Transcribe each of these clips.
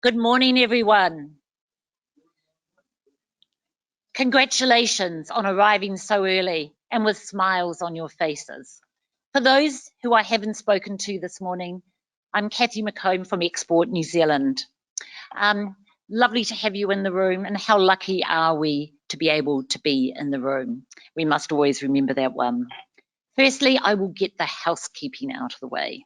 Good morning, everyone. Congratulations on arriving so early and with smiles on your faces. For those who I haven't spoken to this morning, I'm Cathy McComb from Export New Zealand. Lovely to have you in the room, and how lucky are we to be able to be in the room. We must always remember that one. Firstly, I will get the housekeeping out of the way.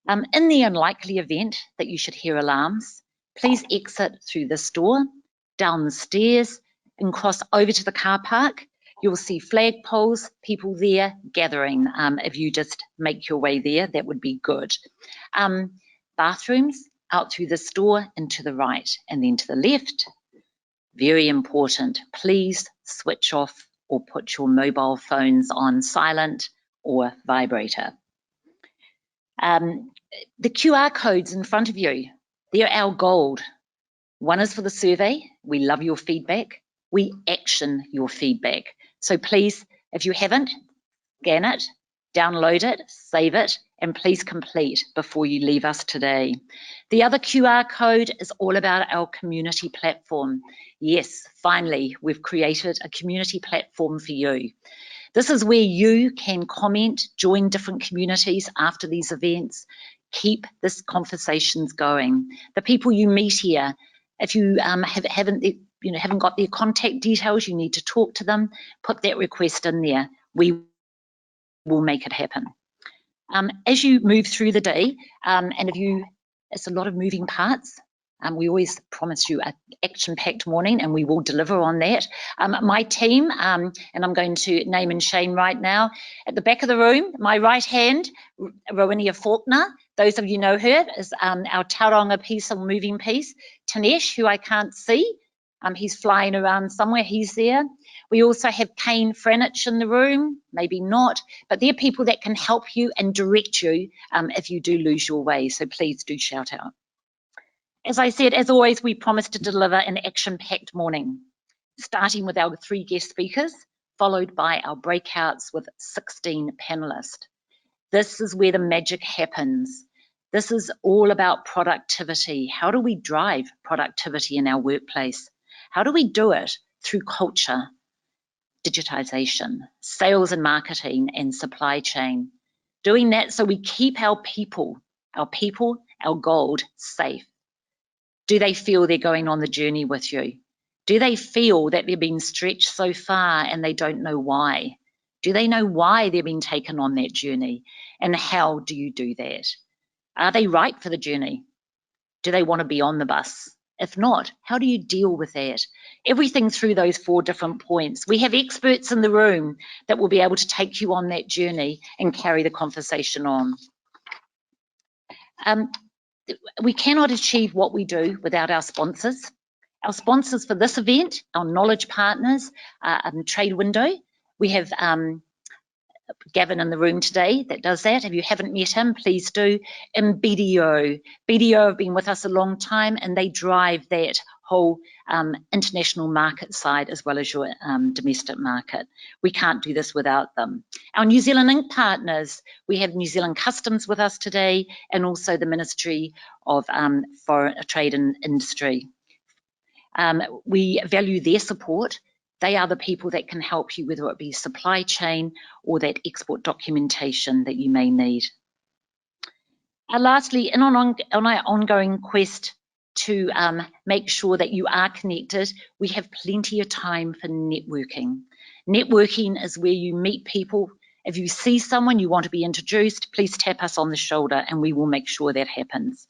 In the unlikely event that you should hear alarms, please exit through this door, down the stairs, and cross over to the car park. You'll see flagpoles, people there gathering. If you just make your way there, that would be good. Bathrooms out through this door and to the right, and then to the left. Very important, please switch off or put your mobile phones on silent or vibrator. The QR codes in front of you, they're our gold. One is for the survey. We love your feedback. We action your feedback. So please, if you haven't, scan it, download it, save it, and please complete before you leave us today. The other QR code is all about our community platform. Yes, finally, we've created a community platform for you. This is where you can comment, join different communities after these events, keep this conversations going. The people you meet here, if you haven't got their contact details, you need to talk to them, put that request in there. We will make it happen. As you move through the day, it's a lot of moving parts. We always promise you an action-packed morning, and we will deliver on that. My team, and I'm going to name and shame right now, at the back of the room, my right hand, Rowinia Faulkner, those of you know her, is our Tauranga piece or moving piece. Tanesh, who I can't see, he's flying around somewhere, he's there. We also have Kane Franich in the room, maybe not, but they're people that can help you and direct you if you do lose your way, so please do shout out. As I said, as always, we promise to deliver an action-packed morning, starting with our 3 guest speakers, followed by our breakouts with 16 panelists. This is where the magic happens. This is all about productivity. How do we drive productivity in our workplace? How do we do it? Through culture, digitization, sales and marketing, and supply chain. Doing that so we keep our people, our gold, safe. Do they feel they're going on the journey with you? Do they feel that they're being stretched so far and they don't know why? Do they know why they're being taken on that journey? And how do you do that? Are they right for the journey? Do they want to be on the bus? If not, how do you deal with that? Everything through those 4 different points. We have experts in the room that will be able to take you on that journey and carry the conversation on. We cannot achieve what we do without our sponsors. Our sponsors for this event, our knowledge partners, Trade Window. We have Gavin in the room today that does that. If you haven't met him, please do. And BDO. BDO have been with us a long time, and they drive that whole international market side as well as your domestic market. We can't do this without them. Our New Zealand Inc. partners, we have New Zealand Customs with us today, and also the Ministry of Foreign Trade and Industry. We value their support. They are the people that can help you, whether it be supply chain or that export documentation that you may need. Lastly, on our ongoing quest to make sure that you are connected, we have plenty of time for networking. Networking is where you meet people. If you see someone you want to be introduced, please tap us on the shoulder and we will make sure that happens.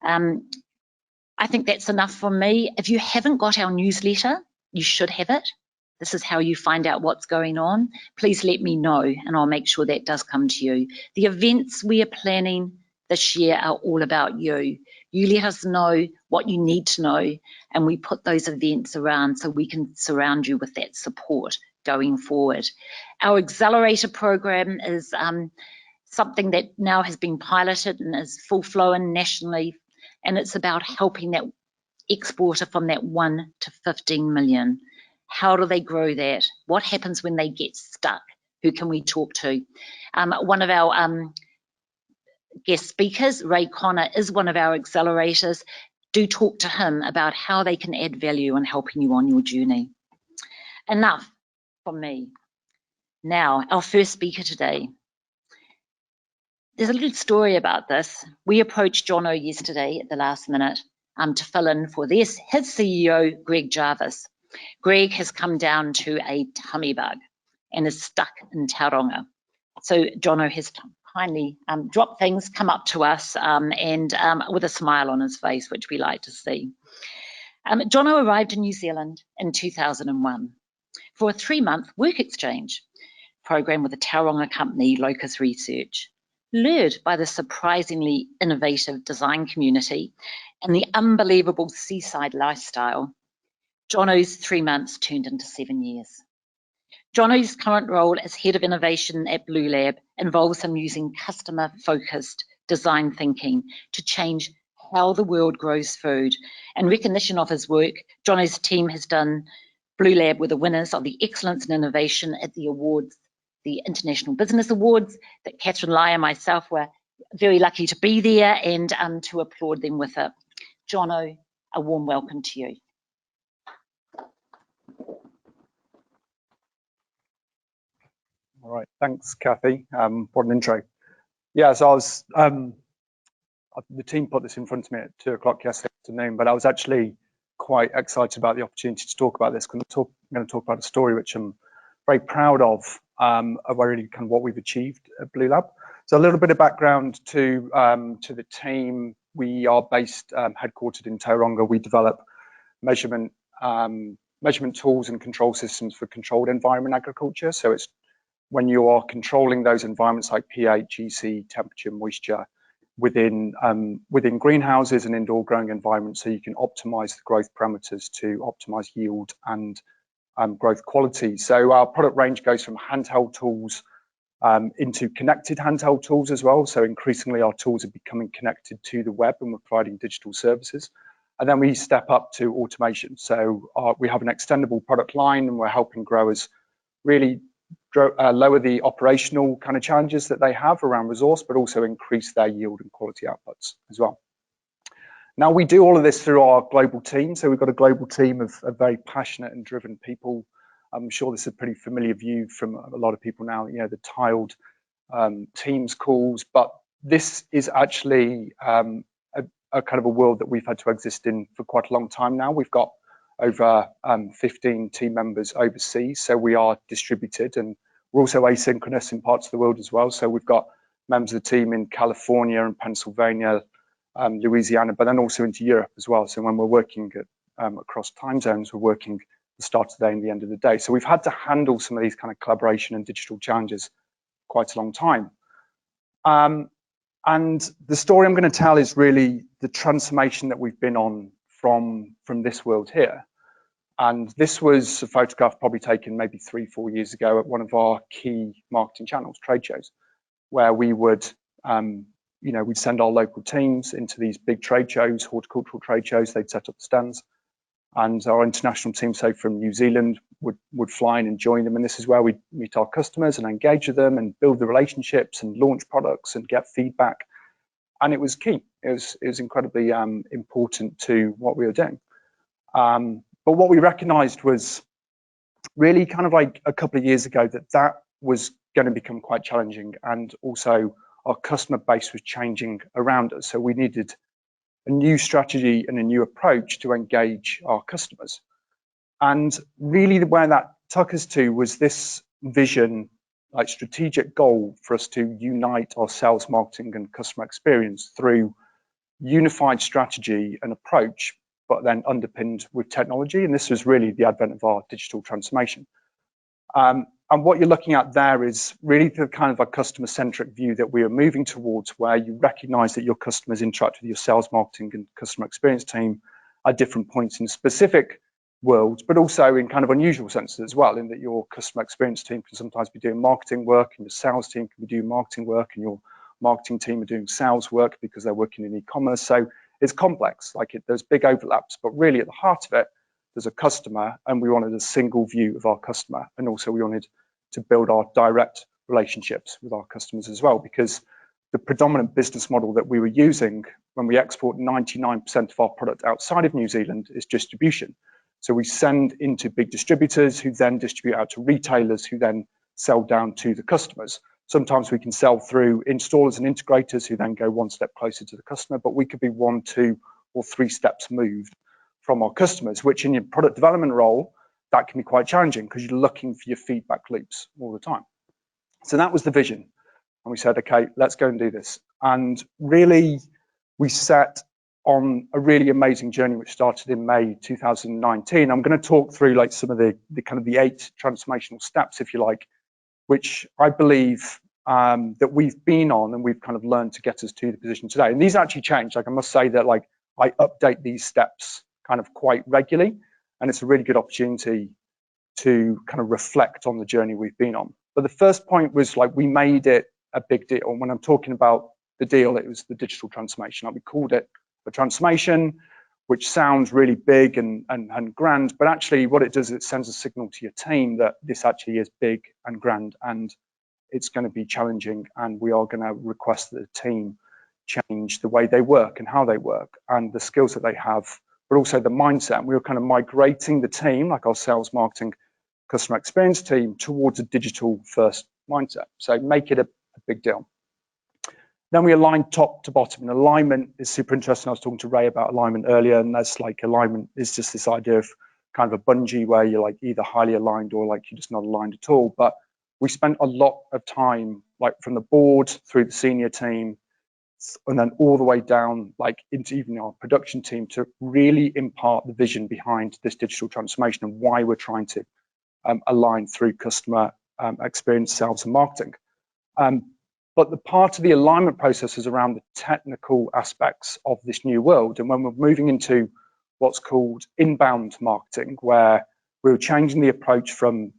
I think that's enough from me. If you haven't got our newsletter, you should have it. This is how you find out what's going on. Please let me know and I'll make sure that does come to you. The events we are planning this year are all about you. You let us know what you need to know and we put those events around so we can surround you with that support going forward. Our Accelerator program is something that now has been piloted and is full-flowing nationally, and it's about helping that exporter from that 1 to 15 million. How do they grow that? What happens when they get stuck? Who can we talk to? One of our guest speakers, Ray Connor, is one of our accelerators. do talk to him about how they can add value in helping you on your journey. Enough from me. Now, our first speaker today. There's a little story about this. We approached Jono yesterday at the last minute to fill in for his CEO, Greg Jarvis. Greg has come down to a tummy bug and is stuck in Tauranga. So Jono has kindly dropped things, come up to us and with a smile on his face, which we like to see. Jono arrived in New Zealand in 2001 for a 3-month work exchange program with the Tauranga company Locus Research, lured by the surprisingly innovative design community and the unbelievable seaside lifestyle. Jono's 3 months turned into 7 years. Jono's current role as Head of Innovation at Blue Lab involves him using customer-focused design thinking to change how the world grows food. In recognition of his work, Jono's team has done Blue Lab were the winners of the Excellence in Innovation at the awards, the International Business Awards, that Catherine Lai and myself were very lucky to be there and to applaud them with it. Jono, a warm welcome to you. All right, thanks, Kathy. What an intro. Yeah, so I was, the team put this in front of me at 2 o'clock yesterday afternoon, but I was actually quite excited about the opportunity to talk about this, because I'm going to talk about a story which I'm very proud of really kind of what we've achieved at Blue Lab. So a little bit of background to the team. We are based, headquartered in Tauranga. We develop measurement tools and control systems for controlled environment agriculture. So it's when you are controlling those environments like pH, EC, temperature, moisture within greenhouses and indoor growing environments, so you can optimize the growth parameters to optimize yield and growth quality. So our product range goes from handheld tools into connected handheld tools as well. So increasingly our tools are becoming connected to the web and we're providing digital services. And then we step up to automation. So we have an extendable product line and we're helping growers really lower the operational kind of challenges that they have around resource, but also increase their yield and quality outputs as well. Now we do all of this through our global team. So we've got a global team of very passionate and driven people. I'm sure this is a pretty familiar view from a lot of people now, you know, the tiled Teams calls, but this is actually a kind of a world that we've had to exist in for quite a long time now. We've got over 15 team members overseas, so we are distributed, and we're also asynchronous in parts of the world as well. So we've got members of the team in California and Pennsylvania, Louisiana, but then also into Europe as well. So when we're working across time zones, we're working the start of the day and the end of the day. So we've had to handle some of these kind of collaboration and digital challenges quite a long time. And the story I'm going to tell is really the transformation that we've been on from this world here. And this was a photograph probably taken maybe 3-4 years ago at one of our key marketing channels, trade shows, where we would, you know, we'd send our local teams into these big trade shows, horticultural trade shows. They'd set up the stands, and our international team, say from New Zealand, would fly in and join them. And this is where we meet our customers and engage with them and build the relationships and launch products and get feedback. And it was key. It was incredibly important to what we were doing. But what we recognized was really kind of like a couple of years ago that was going to become quite challenging, and also our customer base was changing around us. So we needed a new strategy and a new approach to engage our customers. And really where that took us to was this vision, like strategic goal for us to unite our sales, marketing and customer experience through unified strategy and approach, but then underpinned with technology. And this was really the advent of our digital transformation. And what you're looking at there is really the kind of a customer-centric view that we are moving towards, where you recognize that your customers interact with your sales, marketing and customer experience team at different points in specific worlds, but also in kind of unusual senses as well, in that your customer experience team can sometimes be doing marketing work, and your sales team can be doing marketing work, and your marketing team are doing sales work because they're working in e-commerce. So it's complex, there's big overlaps, but really at the heart of it, there's a customer, and we wanted a single view of our customer. And also we wanted to build our direct relationships with our customers as well, because the predominant business model that we were using when we export 99% of our product outside of New Zealand is distribution. So we send into big distributors who then distribute out to retailers who then sell down to the customers. Sometimes we can sell through installers and integrators who then go one step closer to the customer, but we could be 1, 2, or 3 steps moved from our customers, which in your product development role, that can be quite challenging because you're looking for your feedback loops all the time. So that was the vision. And we said, okay, let's go and do this. And really, we set on a really amazing journey, which started in May 2019. I'm going to talk through like some of the kind of the 8 transformational steps, if you like, which I believe that we've been on and we've kind of learned to get us to the position today. And these actually change. Like I must say that like I update these steps kind of quite regularly, and it's a really good opportunity to kind of reflect on the journey we've been on. But the first point was like we made it a big deal. When I'm talking about the deal, it was the digital transformation. Like we called it a transformation, which sounds really big and grand, but actually what it does is it sends a signal to your team that this actually is big and grand and it's going to be challenging, and we are going to request that the team change the way they work and how they work and the skills that they have, but also the mindset. And we were kind of migrating the team, like our sales, marketing, customer experience team, towards a digital first mindset. So make it a big deal. Then we aligned top to bottom, and alignment is super interesting. I was talking to Ray about alignment earlier, and that's like alignment is just this idea of kind of a bungee where you're like either highly aligned or like you're just not aligned at all. But we spent a lot of time, like from the board through the senior team, and then all the way down, like into even our production team, to really impart the vision behind this digital transformation and why we're trying to align through customer experience, sales, and marketing. But the part of the alignment process is around the technical aspects of this new world. And when we're moving into what's called inbound marketing, where we're changing the approach from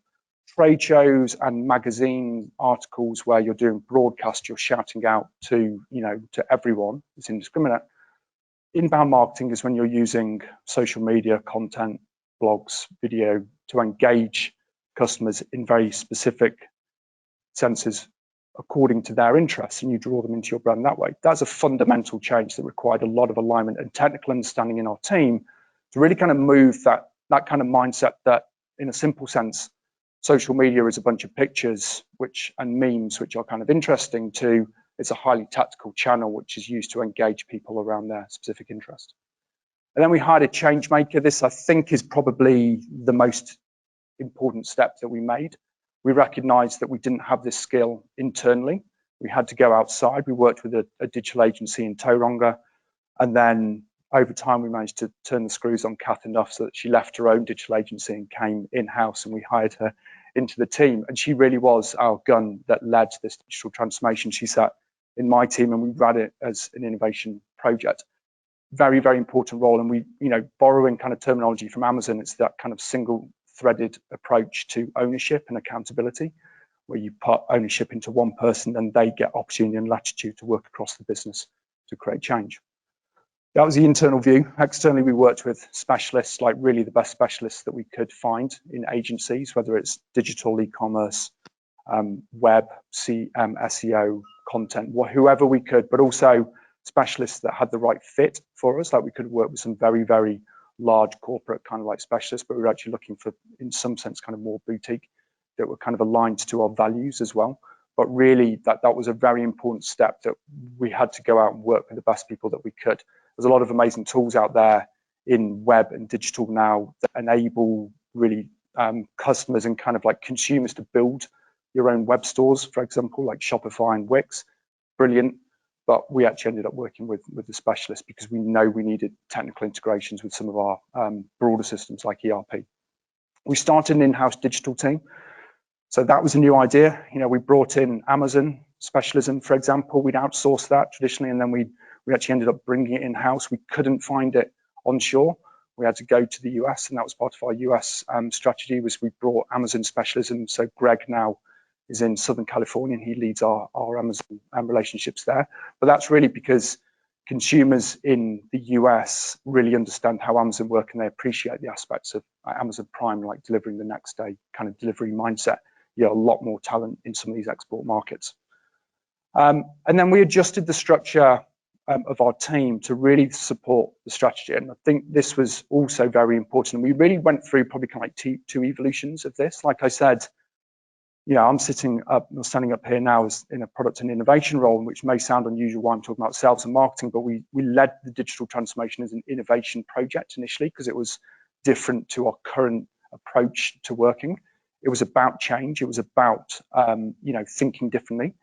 trade shows and magazine articles where you're doing broadcast, you're shouting out to, to everyone, it's indiscriminate. Inbound marketing is when you're using social media, content, blogs, video to engage customers in very specific senses according to their interests, and you draw them into your brand that way. That's a fundamental change that required a lot of alignment and technical understanding in our team to really kind of move that kind of mindset that, in a simple sense, social media is a bunch of pictures and memes which are kind of interesting, to it's a highly tactical channel which is used to engage people around their specific interest. And then we hired a change maker. This, I think, is probably the most important step that we made. We recognized that we didn't have this skill internally. We had to go outside. We worked with a digital agency in Tauranga, and then over time we managed to turn the screws on Kath enough so that she left her own digital agency and came in-house, and we hired her into the team. And she really was our gun that led to this digital transformation. She sat in my team and we ran it as an innovation project. Very, very important role. And we, borrowing kind of terminology from Amazon, it's that kind of single threaded approach to ownership and accountability, where you put ownership into one person and they get opportunity and latitude to work across the business to create change. That was the internal view. Externally, we worked with specialists, like really the best specialists that we could find in agencies, whether it's digital, e-commerce, web, SEO, content, whoever we could, but also specialists that had the right fit for us. Like we could work with some very, very large corporate kind of like specialists, but we were actually looking for, in some sense, kind of more boutique that were kind of aligned to our values as well. But really, that was a very important step, that we had to go out and work with the best people that we could. There's a lot of amazing tools out there in web and digital now that enable really customers and kind of like consumers to build your own web stores, for example, like Shopify and Wix. Brilliant. But we actually ended up working with the specialists because we know we needed technical integrations with some of our broader systems like ERP. We started an in-house digital team. So that was a new idea. We brought in Amazon specialism, for example. We'd outsourced that traditionally, and then we actually ended up bringing it in-house. We couldn't find it onshore. We had to go to the US, and that was part of our US strategy, was we brought Amazon specialism. So Greg now is in Southern California, and he leads our Amazon relationships there. But that's really because consumers in the US really understand how Amazon work, and they appreciate the aspects of Amazon Prime, like delivering the next day kind of delivery mindset. A lot more talent in some of these export markets. And then we adjusted the structure of our team to really support the strategy. And I think this was also very important. We really went through probably kind of like two evolutions of this. Like I said, you know, I'm standing up here now as in a product and innovation role, which may sound unusual why I'm talking about sales and marketing, but we led the digital transformation as an innovation project initially because it was different to our current approach to working. It was about change. It was about, you know, thinking differently.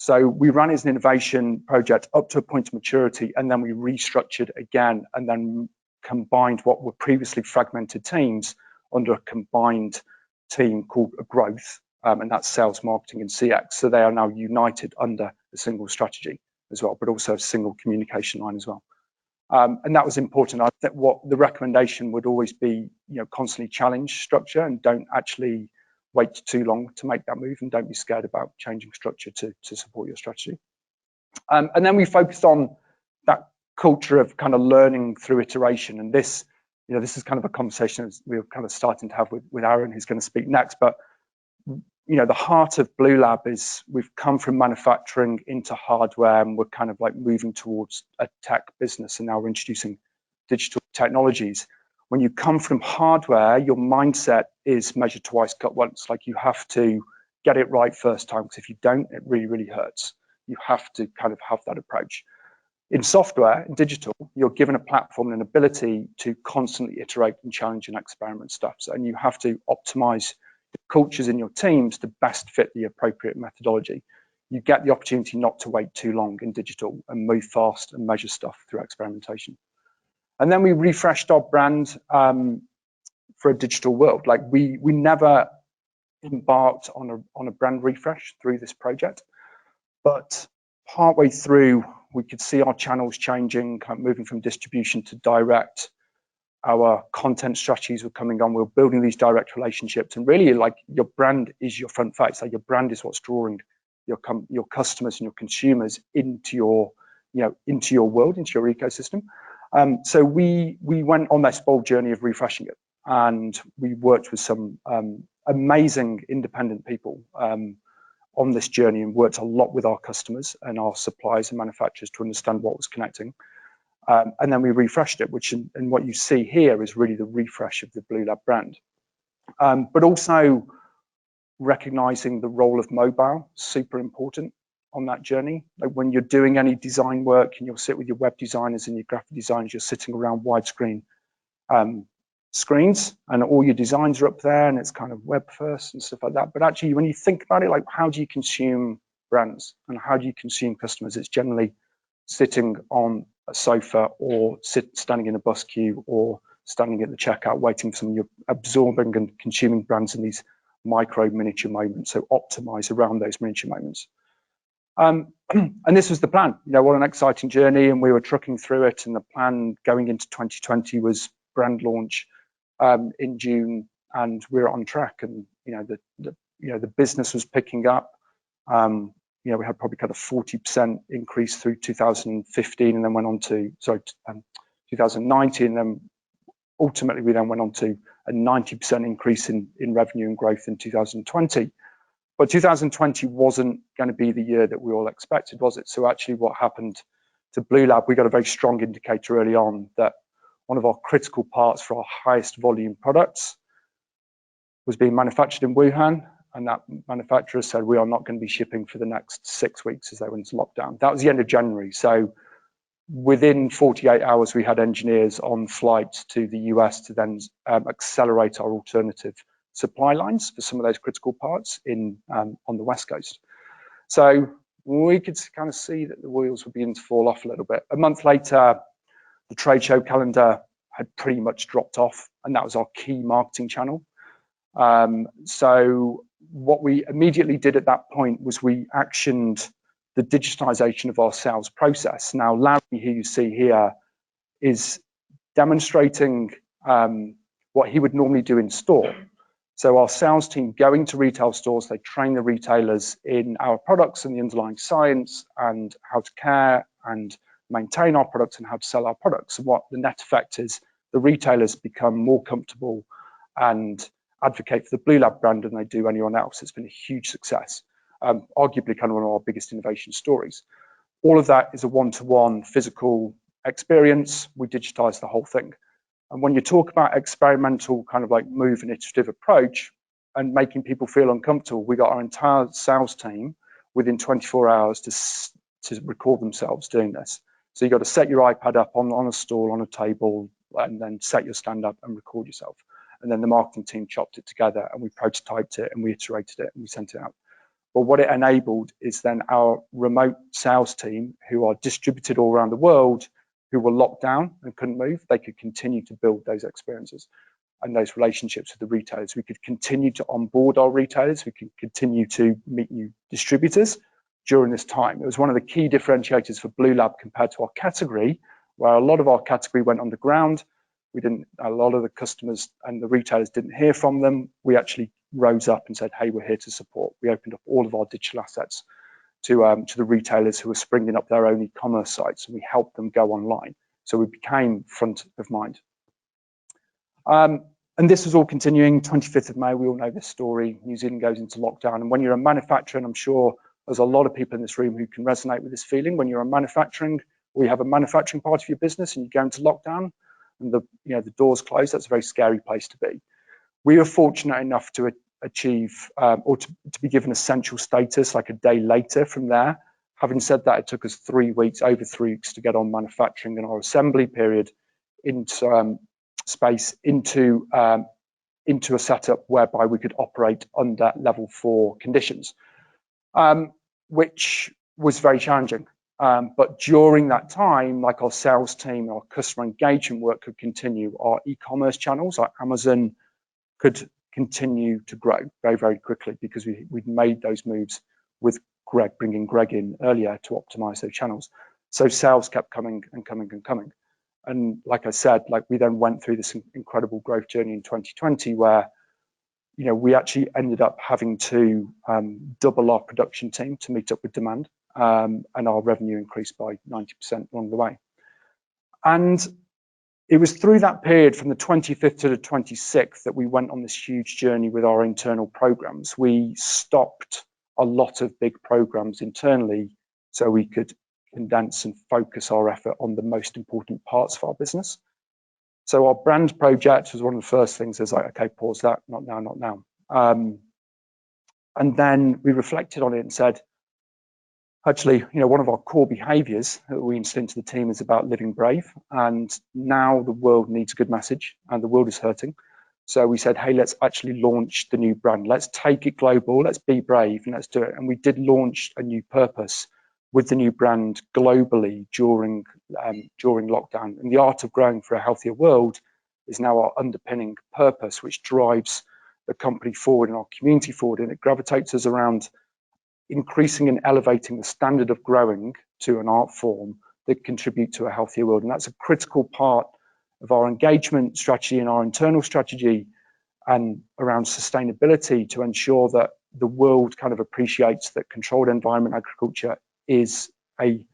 So we ran as an innovation project up to a point of maturity, and then we restructured again and then combined what were previously fragmented teams under a combined team called growth. And that's sales, marketing, and CX. So they are now united under a single strategy as well, but also a single communication line as well. And that was important. I think what the recommendation would always be, you know, constantly challenge structure and don't actually wait too long to make that move, and don't be scared about changing structure to support your strategy. And then we focused on that culture of kind of learning through iteration. And this, you know, this is kind of a conversation we were kind of starting to have with Aaron, who's going to speak next. But you know, the heart of Blue Lab is we've come from manufacturing into hardware, and we're kind of like moving towards a tech business, and now we're introducing digital technologies. When you come from hardware, your mindset is measure twice, cut once. Like you have to get it right first time, because if you don't, it really, really hurts. You have to kind of have that approach. In software, in digital, you're given a platform and an ability to constantly iterate and challenge and experiment stuff. So, and you have to optimize the cultures in your teams to best fit the appropriate methodology. You get the opportunity not to wait too long in digital and move fast and measure stuff through experimentation. And then we refreshed our brand for a digital world. Like we never embarked on a brand refresh through this project, but partway through, we could see our channels changing, kind of moving from distribution to direct. Our content strategies were coming on. We were building these direct relationships, and really, like, your brand is your front face. Like your brand is what's drawing your customers and your consumers into your, you know, into your world, into your ecosystem. So we went on this bold journey of refreshing it, and we worked with some amazing independent people on this journey, and worked a lot with our customers and our suppliers and manufacturers to understand what was connecting. And then we refreshed it, which and what you see here is really the refresh of the Blue Lab brand. But also recognizing the role of mobile, super important on that journey. Like when you're doing any design work and you'll sit with your web designers and your graphic designers, you're sitting around widescreen screens, and all your designs are up there, and it's kind of web first and stuff like that. But actually, when you think about it, like how do you consume brands and how do you consume customers? It's generally sitting on a sofa, or standing in a bus queue, or standing at the checkout waiting for someone. You're absorbing and consuming brands in these micro miniature moments. So optimize around those miniature moments. And this was the plan. You know, what an exciting journey, and we were trucking through it. And the plan going into 2020 was brand launch in June, and we were on track. And you know, the business was picking up. You know, we had probably kind of 40% increase through 2015, and then went on to 2019, and then ultimately we then went on to a 90% increase in revenue and growth in 2020. But 2020 wasn't going to be the year that we all expected, was it? So actually what happened to Blue Lab, we got a very strong indicator early on that one of our critical parts for our highest volume products was being manufactured in Wuhan. And that manufacturer said, we are not going to be shipping for the next 6 weeks as they went into lockdown. That was the end of January. So within 48 hours, we had engineers on flights to the US to then accelerate our alternative supply lines for some of those critical parts in on the West Coast. So we could kind of see that the wheels were beginning to fall off a little bit. A month later, the trade show calendar had pretty much dropped off, and that was our key marketing channel. So what we immediately did at that point was we actioned the digitization of our sales process. Now, Larry, who you see here, is demonstrating what he would normally do in store. So our sales team going to retail stores, they train the retailers in our products and the underlying science and how to care and maintain our products and how to sell our products. And what the net effect is, the retailers become more comfortable and advocate for the Blue Lab brand than they do anyone else. It's been a huge success. arguably kind of one of our biggest innovation stories. All of that is a one-to-one physical experience. We digitize the whole thing. And when you talk about experimental kind of like move and iterative approach and making people feel uncomfortable, we got our entire sales team within 24 hours to record themselves doing this. So you got to set your iPad up on a stool, on a table, and then set your stand up and record yourself. And then the marketing team chopped it together and we prototyped it and we iterated it and we sent it out. But what it enabled is then our remote sales team, who are distributed all around the world, who were locked down and couldn't move, they could continue to build those experiences and those relationships with the retailers. We could continue to onboard our retailers. We could continue to meet new distributors during this time. It was one of the key differentiators for Blue Lab compared to our category, where a lot of our category went underground. A lot of the customers and the retailers didn't hear from them. We actually rose up and said, hey, we're here to support. We opened up all of our digital assets to the retailers who were springing up their own e-commerce sites, and we helped them go online. So we became front of mind. And this was all continuing. 25th of May, we all know this story. New Zealand goes into lockdown. And when you're a manufacturer, and I'm sure there's a lot of people in this room who can resonate with this feeling, when you're a manufacturing, or you have a manufacturing part of your business and you go into lockdown and the doors close, that's a very scary place to be. We were fortunate enough to achieve or to be given essential status like a day later from there. Having said that, it took us over 3 weeks to get on manufacturing and our assembly period into into a setup whereby we could operate under level 4 conditions, which was very challenging. But during that time, like our sales team, our customer engagement work could continue. Our e-commerce channels, like Amazon, could continue to grow very, very quickly because we'd made those moves with Greg, bringing Greg in earlier to optimize those channels. So sales kept coming and coming and coming. And like I said, we then went through this incredible growth journey in 2020 where, we actually ended up having to double our production team to meet up with demand. And our revenue increased by 90% along the way. And it was through that period from the 25th to the 26th that we went on this huge journey with our internal programs. We stopped a lot of big programs internally so we could condense and focus our effort on the most important parts of our business. So our brand project was one of the first things. It's like, okay, pause that, not now, not now. And then we reflected on it and said, actually, one of our core behaviors that we instill into the team is about living brave. And now the world needs a good message and the world is hurting. So we said, hey, let's actually launch the new brand. Let's take it global. Let's be brave and let's do it. And we did launch a new purpose with the new brand globally during lockdown. And the art of growing for a healthier world is now our underpinning purpose, which drives the company forward and our community forward. And it gravitates us around increasing and elevating the standard of growing to an art form that contribute to a healthier world. And that's a critical part of our engagement strategy and our internal strategy and around sustainability to ensure that the world kind of appreciates that controlled environment agriculture is a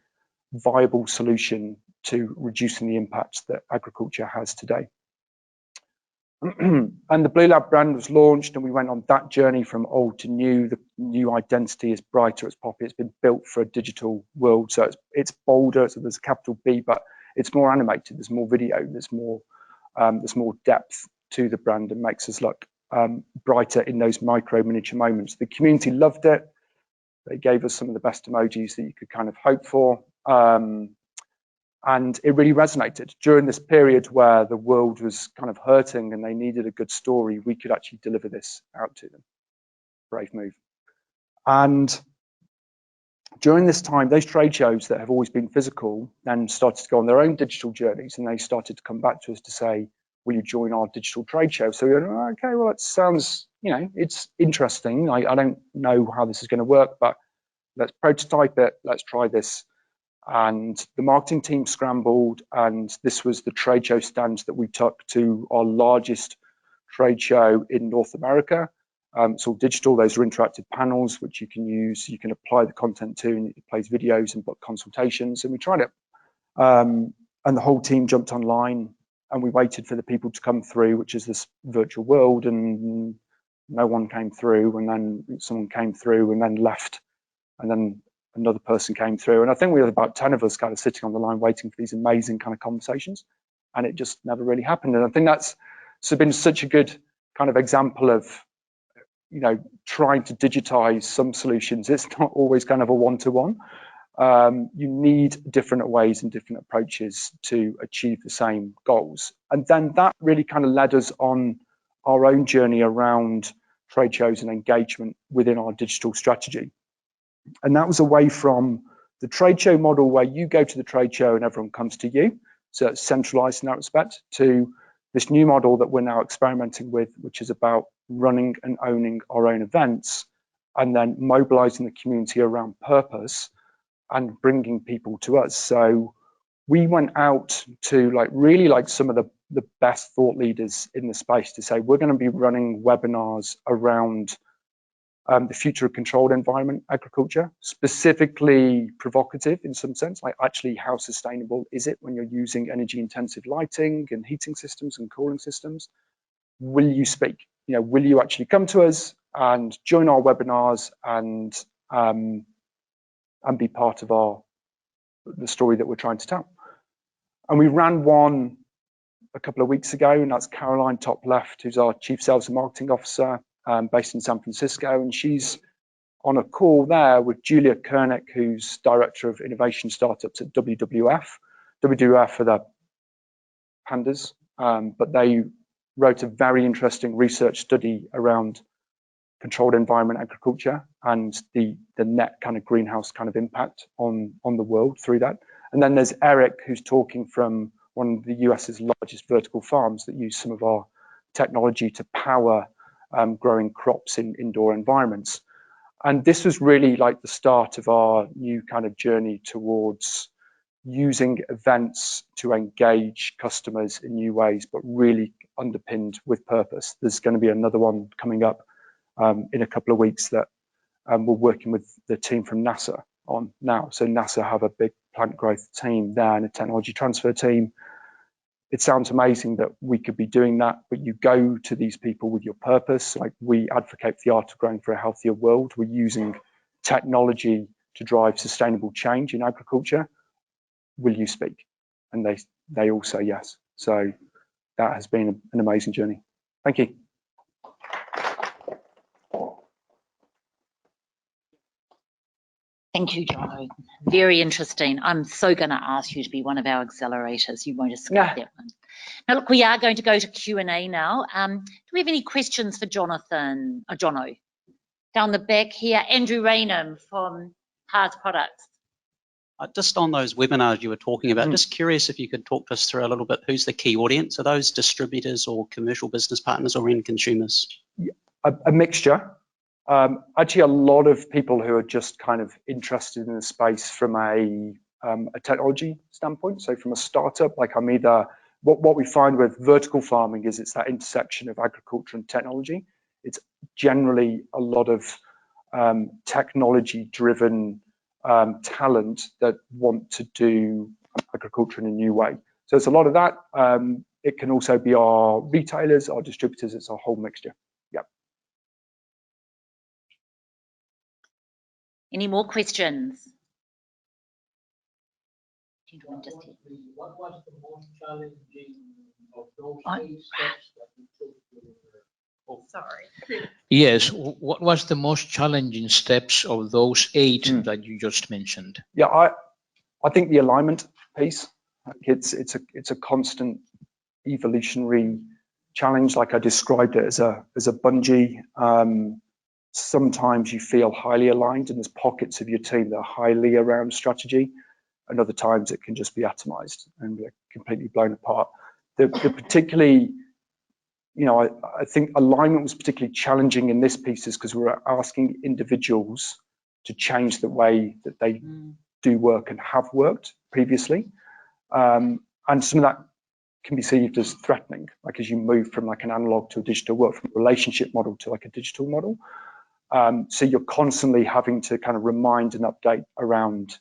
viable solution to reducing the impacts that agriculture has today. And the Blue Lab brand was launched and we went on that journey from old to new. The new identity is brighter, it's poppy, it's been built for a digital world. So it's bolder, so there's a capital B, but it's more animated, there's more video, there's more depth to the brand and makes us look brighter in those micro miniature moments. The community loved it. They gave us some of the best emojis that you could kind of hope for. And it really resonated. During this period where the world was kind of hurting and they needed a good story, we could actually deliver this out to them. Brave move. And during this time, those trade shows that have always been physical then started to go on their own digital journeys, and they started to come back to us to say, will you join our digital trade show? So we went, okay, well, it sounds, it's interesting. I don't know how this is going to work, but let's prototype it. Let's try this. And the marketing team scrambled, and this was the trade show stands that we took to our largest trade show in North America. It's all digital. Those are interactive panels which you can use. You can apply the content to, and it plays videos and book consultations. And we tried it, and the whole team jumped online, and we waited for the people to come through, which is this virtual world. And no one came through, and then someone came through and then left, and then another person came through. And I think we had about 10 of us kind of sitting on the line waiting for these amazing kind of conversations, and it just never really happened. And I think that's been such a good kind of example of, you know, trying to digitize some solutions. It's not always kind of a one-to-one. You need different ways and different approaches to achieve the same goals. And then that really kind of led us on our own journey around trade shows and engagement within our digital strategy. And that was away from the trade show model where you go to the trade show and everyone comes to you. So it's centralized in that respect, to this new model that we're now experimenting with, which is about running and owning our own events and then mobilizing the community around purpose and bringing people to us. So we went out to really some of the best thought leaders in the space to say, we're going to be running webinars around the future of controlled environment agriculture, specifically provocative in some sense, like actually how sustainable is it when you're using energy intensive lighting and heating systems and cooling systems? Will you speak? You know, will you actually come to us and join our webinars and be part of the story that we're trying to tell? And we ran one a couple of weeks ago, and that's Caroline, top left, who's our Chief Sales and Marketing Officer, based in San Francisco, and she's on a call there with Julia Kernick, who's Director of Innovation Startups at WWF. WWF are the pandas, but they wrote a very interesting research study around controlled environment agriculture and the net kind of greenhouse kind of impact on the world through that. And then there's Eric, who's talking from one of the US's largest vertical farms that use some of our technology to power growing crops in indoor environments. And this was really like the start of our new kind of journey towards using events to engage customers in new ways, but really underpinned with purpose. There's going to be another one coming up in a couple of weeks that we're working with the team from NASA on now. So NASA have a big plant growth team there and a technology transfer team. It sounds amazing that we could be doing that, but you go to these people with your purpose. Like, we advocate for the art of growing for a healthier world. We're using technology to drive sustainable change in agriculture. Will you speak? And they all say yes. So that has been an amazing journey. Thank you. Thank you, Jono. Very interesting. I'm so going to ask you to be one of our accelerators. You won't escape that one. Now, look, we are going to go to Q&A now. Do we have any questions for Jonathan or Jono? Down the back here, Andrew Raynham from Haas Products. Just on those webinars you were talking about, just curious if you could talk us through a little bit, who's the key audience? Are those distributors or commercial business partners or end consumers? A mixture. Actually, a lot of people who are just kind of interested in the space from a technology standpoint. So from a startup, like I'm either, what we find with vertical farming is it's that intersection of agriculture and technology. It's generally a lot of technology-driven talent that want to do agriculture in a new way. So it's a lot of that. It can also be our retailers, our distributors. It's a whole mixture. Any more questions? What was the most challenging of those 8 steps that you took? Sorry. Yes, what was the most challenging steps of those 8 that you just mentioned? Yeah, I think the alignment piece. It's a constant evolutionary challenge. Like I described it as a bungee. Sometimes you feel highly aligned and there's pockets of your team that are highly around strategy, and other times it can just be atomized and completely blown apart. The particularly, you know, I think alignment was particularly challenging in this piece is because we're asking individuals to change the way that they do work and have worked previously. And some of that can be perceived as threatening, like as you move from like an analog to a digital work, from a relationship model to like a digital model. So you're constantly having to kind of remind and update around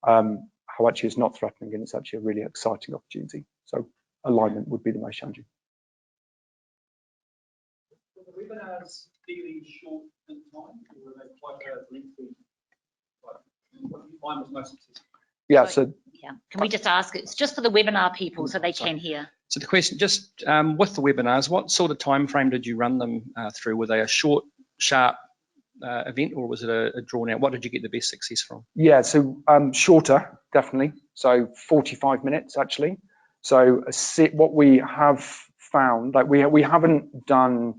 how actually it's not threatening and it's actually a really exciting opportunity. So alignment would be the most challenging. The webinars fairly short in time, or were they quite a lengthy? What do you find was most successful? Yeah, Sorry. so Yeah, can we just ask, it's just for the webinar people so they Sorry. can hear. So the question, just with the webinars, what sort of time frame did you run them through? Were they a short, sharp event, or was it a drawn out? What did you get the best success from? yeah, so shorter, definitely. So 45 minutes actually. So what we have found, like we haven't done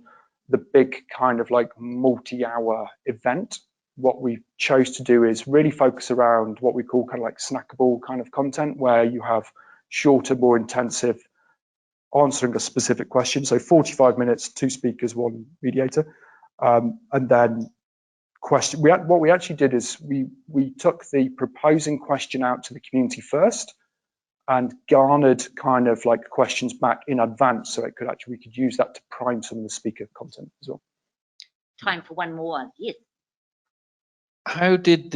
the big kind of like multi-hour event. What we chose to do is really focus around what we call kind of like snackable kind of content, where you have shorter, more intensive answering a specific question. So 45 minutes, 2 speakers, 1 mediator, and then question. What we actually did is we took the proposing question out to the community first, and garnered kind of like questions back in advance, so we could use that to prime some of the speaker content as well. Time for one more, yes. How did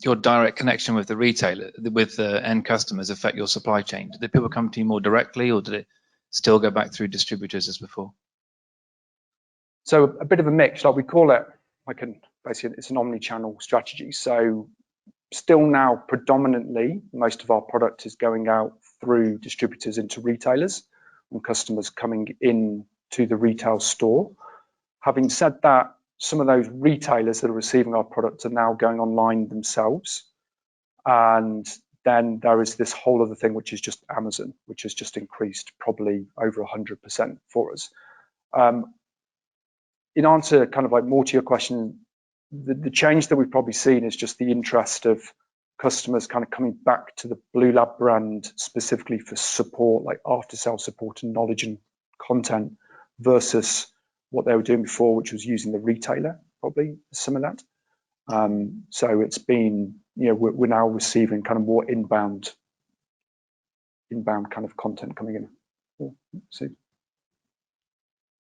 your direct connection with the retailer, with the end customers, affect your supply chain? Did the people come to you more directly, or did it still go back through distributors as before? So a bit of a mix, like we call it, basically it's an omni-channel strategy. So still now predominantly most of our product is going out through distributors into retailers and customers coming in to the retail store. Having said that, some of those retailers that are receiving our product are now going online themselves. And then there is this whole other thing, which is just Amazon, which has just increased probably over 100% for us. In answer kind of like more to your question, the change that we've probably seen is just the interest of customers kind of coming back to the Blue Lab brand specifically for support, like after sale support and knowledge and content, versus what they were doing before, which was using the retailer, probably some of that. So it's been, we're now receiving kind of more inbound kind of content coming in. So.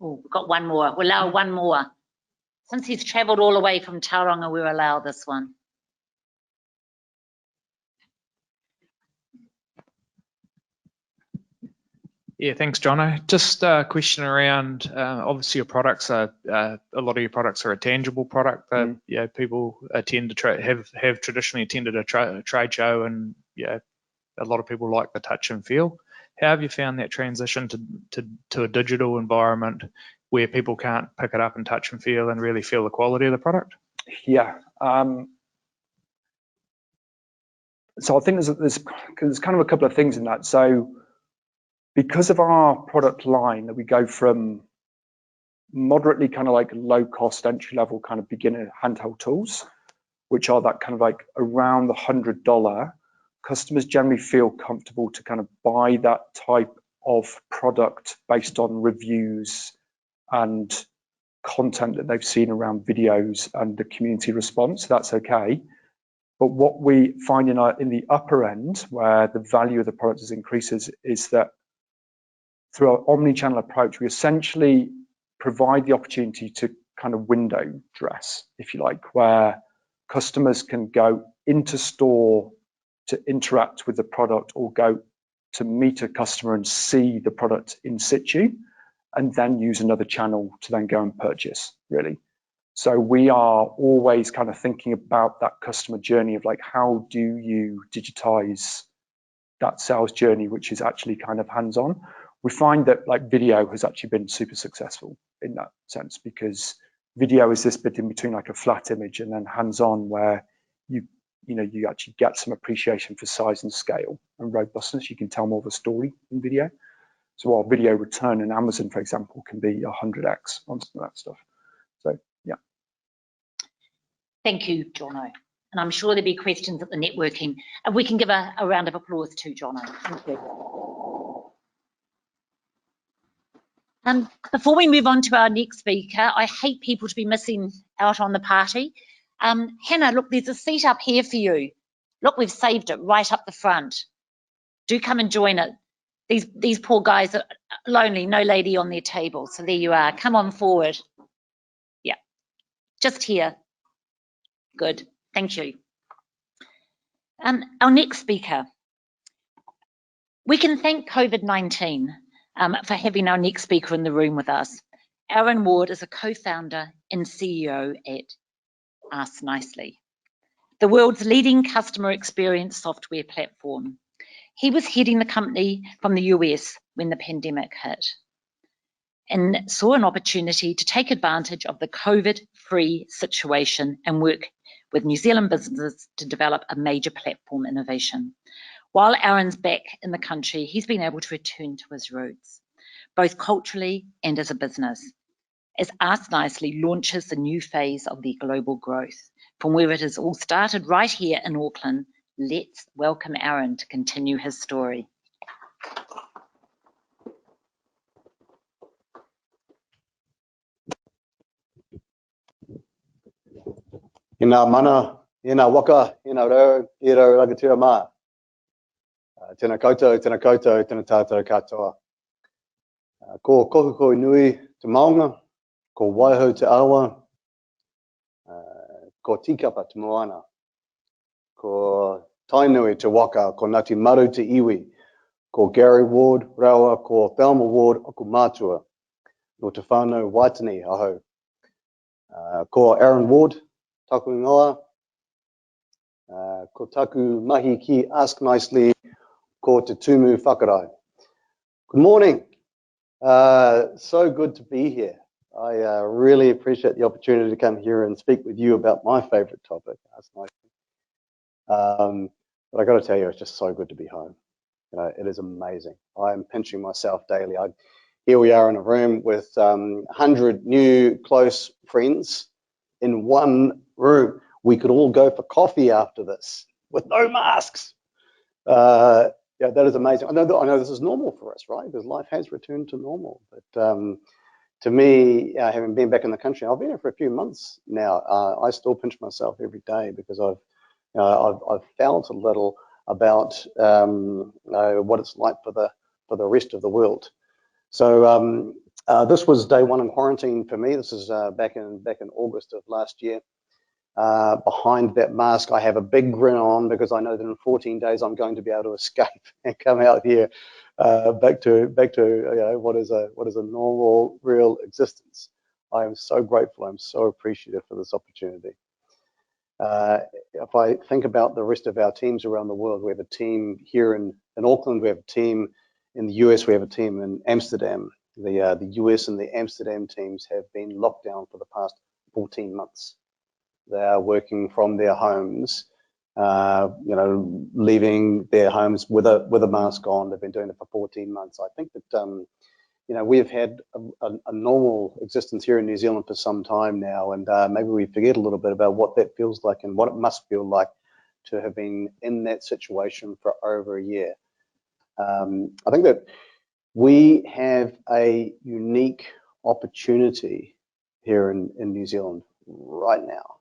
Oh, we've got one more. We'll allow one more. Since he's travelled all the way from Tauranga, we'll allow this one. Yeah, thanks, Jono. Just a question around, obviously your products are, a lot of your products are a tangible product that people attend to have traditionally attended a trade show, and a lot of people like the touch and feel. How have you found that transition to a digital environment where people can't pick it up and touch and feel and really feel the quality of the product? Yeah. So I think there's kind of a couple of things in that. So because of our product line that we go from moderately kind of like low cost entry level kind of beginner handheld tools, which are that kind of like around the $100, customers generally feel comfortable to kind of buy that type of product based on reviews and content that they've seen around videos and the community response. That's okay. But what we find in the upper end, where the value of the product increases, is that through our omni-channel approach, we essentially provide the opportunity to kind of window dress, if you like, where customers can go into store to interact with the product, or go to meet a customer and see the product in situ, and then use another channel to then go and purchase, really. So we are always kind of thinking about that customer journey of like, how do you digitize that sales journey, which is actually kind of hands-on. We find that like video has actually been super successful in that sense, because video is this bit in between like a flat image and then hands-on, where you actually get some appreciation for size and scale and robustness. You can tell more of a story in video. So our video return in Amazon, for example, can be 100x on some of that stuff. So yeah. Thank you, Jono. And I'm sure there'll be questions at the networking. And we can give a round of applause to Jono. Thank you. Before we move on to our next speaker, I hate people to be missing out on the party. Hannah, look, there's a seat up here for you. Look, we've saved it right up the front. Do come and join it. These poor guys are lonely, no lady on their table. So there you are. Come on forward. Yeah, just here. Good, thank you. Our next speaker. We can thank COVID-19 for having our next speaker in the room with us. Aaron Ward is a co-founder and CEO at Ask Nicely, the world's leading customer experience software platform. He was heading the company from the US when the pandemic hit and saw an opportunity to take advantage of the COVID-free situation and work with New Zealand businesses to develop a major platform innovation. While Aaron's back in the country, he's been able to return to his roots, both culturally and as a business, as Ask Nicely launches the new phase of their global growth. From where it has all started right here in Auckland, let's welcome Aaron to continue his story. Ina mana, ina waka, ina reo, I reo rangatira mā. Tēnā koutou, tēnā tātou katoa. Ko kohuko nui te maunga, ko waiho te awa, ko tikapa te moana, ko tainui te waka, ko Ngāti Maru te iwi, ko Gary Ward, rawa, ko Thelma Ward, oku mātua, no te whānau Waitani aho. Ko Aaron Ward, taku ingoa, ko taku mahi ki Ask Nicely, ko te tumu whakarai. Good morning. So good to be here. I really appreciate the opportunity to come here and speak with you about my favorite topic, Ask Nicely. But I got to tell you, it's just so good to be home. You know, it is amazing. I am pinching myself daily. Here we are in a room with 100 new close friends in one room. We could all go for coffee after this with no masks. Yeah, that is amazing. I know this is normal for us, right? Because life has returned to normal. But to me, having been back in the country, I've been here for a few months now. I still pinch myself every day because I've felt a little about what it's like for the rest of the world. So this was day one in quarantine for me. This is back in August of last year. Behind that mask, I have a big grin on because I know that in 14 days I'm going to be able to escape and come out here back to you know, what is a normal, real existence. I am so grateful. I'm so appreciative for this opportunity. If I think about the rest of our teams around the world, we have a team here in Auckland, we have a team in the US, we have a team in Amsterdam. The US and the Amsterdam teams have been locked down for the past 14 months. They are working from their homes, you know, leaving their homes with a mask on. They've been doing it for 14 months. I think that, you know, we've had a normal existence here in New Zealand for some time now, and maybe we forget a little bit about what that feels like and what it must feel like to have been in that situation for over a year. I think that we have a unique opportunity here in New Zealand right now.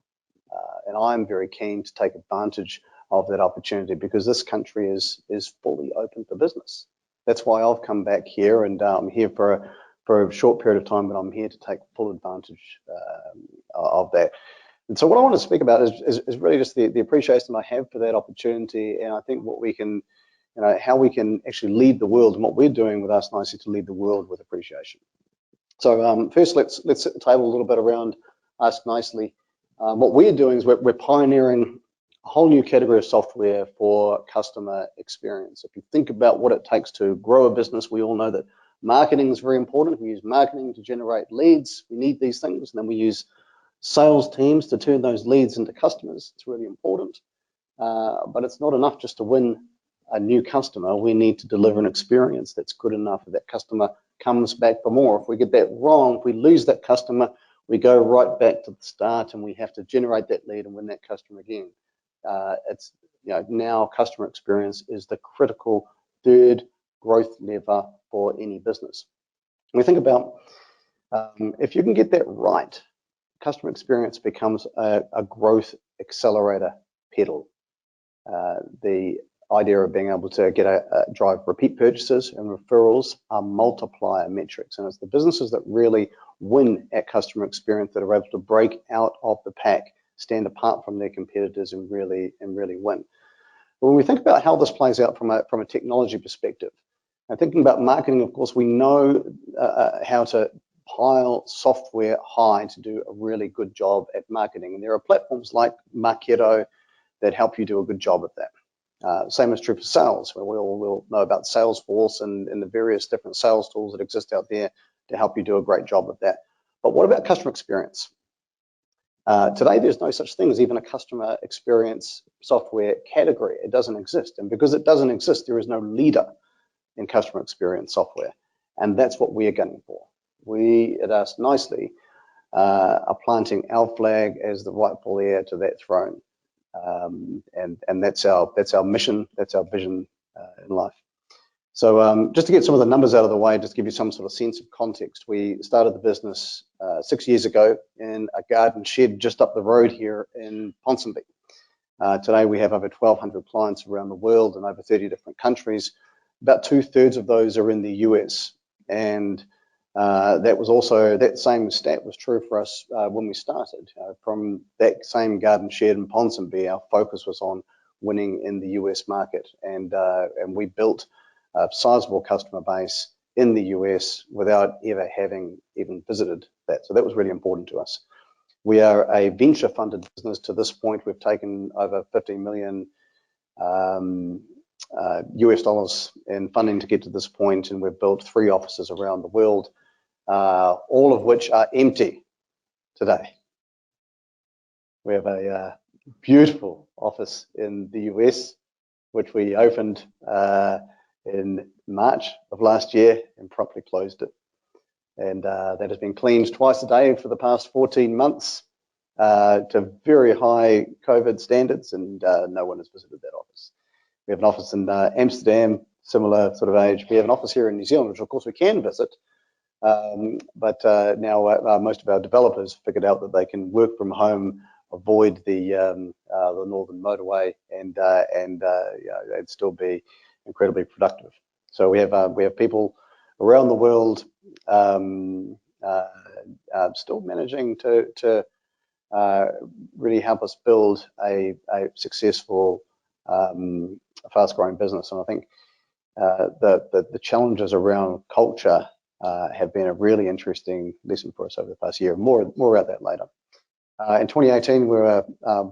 And I'm very keen to take advantage of that opportunity because this country is fully open for business. That's why I've come back here, and I'm here for a short period of time, but I'm here to take full advantage of that. And so what I want to speak about is really just the appreciation I have for that opportunity, and I think what we can, you know, how we can actually lead the world and what we're doing with Ask Nicely to lead the world with appreciation. So first, let's set the table a little bit around Ask Nicely. What we're doing is we're pioneering a whole new category of software for customer experience. If you think about what it takes to grow a business, we all know that marketing is very important. We use marketing to generate leads. We need these things, and then we use sales teams to turn those leads into customers. It's really important, but it's not enough just to win a new customer. We need to deliver an experience that's good enough that customer comes back for more. If we get that wrong, if we lose that customer, we go right back to the start and we have to generate that lead and win that customer again. It's, you know, now customer experience is the critical third growth lever for any business. When we think about if you can get that right, customer experience becomes a growth accelerator pedal. The idea of being able to drive repeat purchases and referrals are multiplier metrics, and it's the businesses that really win at customer experience that are able to break out of the pack, stand apart from their competitors, and really win. But when we think about how this plays out from a technology perspective, and thinking about marketing, of course, we know how to pile software high to do a really good job at marketing. And there are platforms like Marketo that help you do a good job at that. Same is true for sales, where we'll know about Salesforce and the various different sales tools that exist out there to help you do a great job of that. But what about customer experience? Today, there's no such thing as even a customer experience software category. It doesn't exist. And because it doesn't exist, there is no leader in customer experience software. And that's what we are gunning for. We at Us Nicely are planting our flag as the rightful heir to that throne. And that's our mission, that's our vision in life. So just to get some of the numbers out of the way, just to give you some sort of sense of context, we started the business 6 years ago in a garden shed just up the road here in Ponsonby. Today we have over 1,200 clients around the world in over 30 different countries. About 2/3 of those are in the US. And that same stat was true for us when we started. From that same garden shed in Ponsonby, our focus was on winning in the US market. And we built a sizable customer base in the US without ever having even visited that. So that was really important to us. We are a venture funded business to this point. We've taken over 15 million US dollars in funding to get to this point, and we've built 3 offices around the world, all of which are empty today. We have a beautiful office in the US, which we opened in March of last year and promptly closed it. And that has been cleaned twice a day for the past 14 months to very high COVID standards, and no one has visited that office. We have an office in Amsterdam, similar sort of age. We have an office here in New Zealand, which of course we can visit, but now most of our developers figured out that they can work from home, avoid the northern motorway, and still be incredibly productive. So we have people around the world still managing to really help us build a successful, fast-growing business. And I think the challenges around culture have been a really interesting lesson for us over the past year. More about that later. In 2018, we were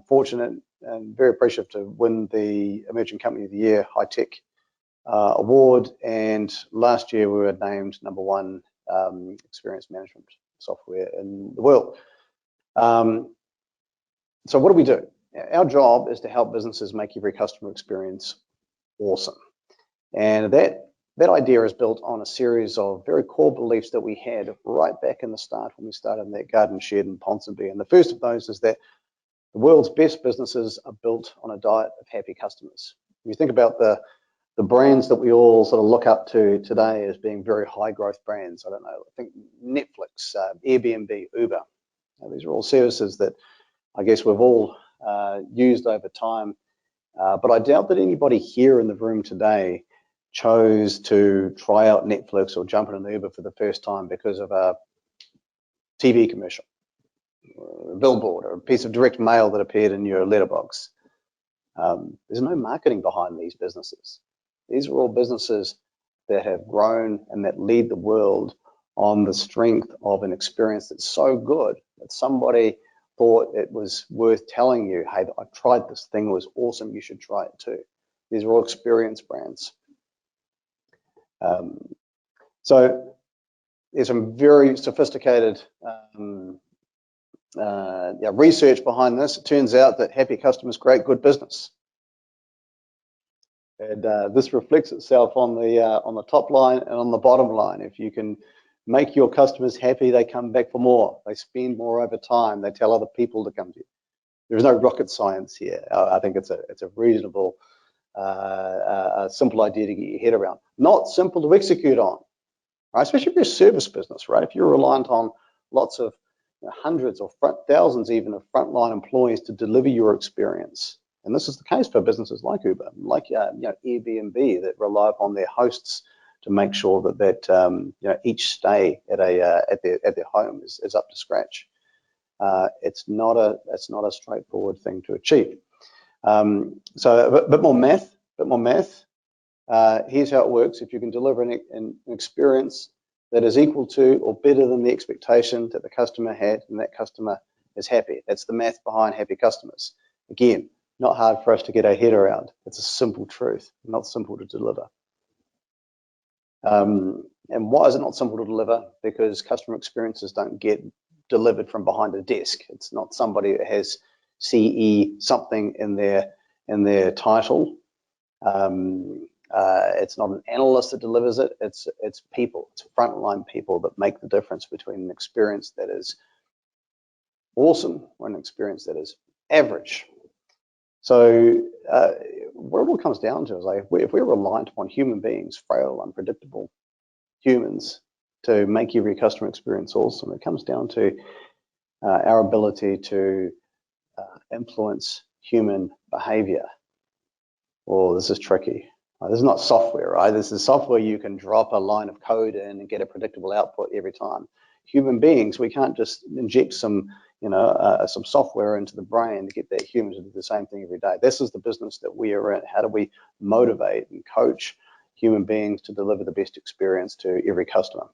fortunate and very appreciative to win the Emerging Company of the Year High Tech award, and last year we were named #1 experience management software in the world. So what do? Our job is to help businesses make every customer experience awesome, and that idea is built on a series of very core beliefs that we had right back in the start when we started in that garden shed in Ponsonby. And the first of those is that the world's best businesses are built on a diet of happy customers. If you think about the brands that we all sort of look up to today as being very high growth brands, I don't know, I think Netflix, Airbnb, Uber. These are all services that I guess we've all used over time. But I doubt that anybody here in the room today chose to try out Netflix or jump in an Uber for the first time because of a TV commercial, or a billboard, or a piece of direct mail that appeared in your letterbox. There's no marketing behind these businesses. These are all businesses that have grown and that lead the world on the strength of an experience that's so good that somebody thought it was worth telling you, hey, I tried this thing, it was awesome, you should try it too. These are all experience brands. So there's some very sophisticated research behind this. It turns out that happy customers create good business. And this reflects itself on the top line and on the bottom line. If you can make your customers happy, they come back for more. They spend more over time. They tell other people to come to you. There's no rocket science here. I think it's a reasonable, a simple idea to get your head around. Not simple to execute on, right? Especially if you're a service business, right? If you're reliant on lots of hundreds or thousands even of frontline employees to deliver your experience. And this is the case for businesses like Uber, like Airbnb, that rely upon their hosts to make sure that each stay at their home is up to scratch. It's not a straightforward thing to achieve. So a bit more math. Here's how it works. If you can deliver an experience that is equal to or better than the expectation that the customer had, and that customer is happy. That's the math behind happy customers. Again, not hard for us to get our head around. It's a simple truth, not simple to deliver. And why is it not simple to deliver? Because customer experiences don't get delivered from behind a desk. It's not somebody that has CE something in their title. It's not an analyst that delivers it. It's people. It's frontline people that make the difference between an experience that is awesome or an experience that is average. So what it all comes down to is like if we're reliant upon human beings, frail, unpredictable humans, to make every customer experience awesome, it comes down to our ability to influence human behavior. Oh, this is tricky. This is not software, right? This is software you can drop a line of code in and get a predictable output every time. Human beings, we can't just inject some software into the brain to get that human to do the same thing every day. This is the business that we are in. How do we motivate and coach human beings to deliver the best experience to every customer?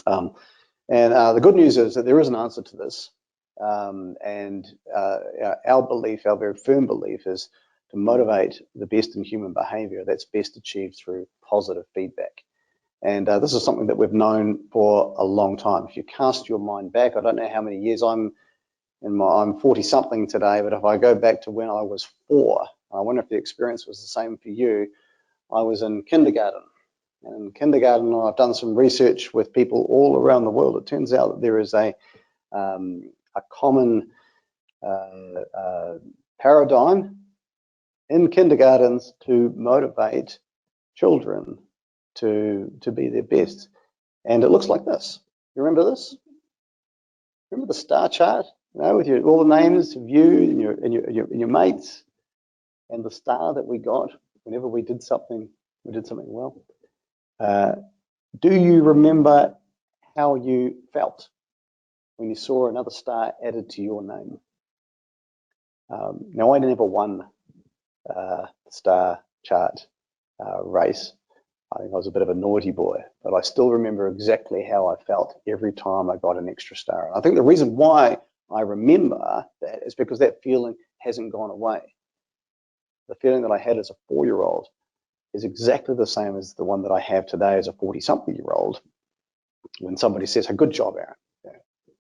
The good news is that there is an answer to this. Our belief, our very firm belief, is to motivate the best in human behavior that's best achieved through positive feedback. And this is something that we've known for a long time. If you cast your mind back, I don't know how many years, I'm 40 something today, but if I go back to when I was 4, I wonder if the experience was the same for you. I was in kindergarten. And in kindergarten, I've done some research with people all around the world. It turns out that there is a common paradigm in kindergartens to motivate children to be their best. And it looks like this. You remember this? Remember the star chart? You know, with all the names of you and your mates, and the star that we got whenever we did something well. Do you remember how you felt when you saw another star added to your name? Now, I never won the star chart race. I think I was a bit of a naughty boy, but I still remember exactly how I felt every time I got an extra star. And I think the reason why I remember that is because that feeling hasn't gone away. The feeling that I had as a 4-year-old is exactly the same as the one that I have today as a 40-something-year-old. When somebody says, "Hey, good job, Aaron.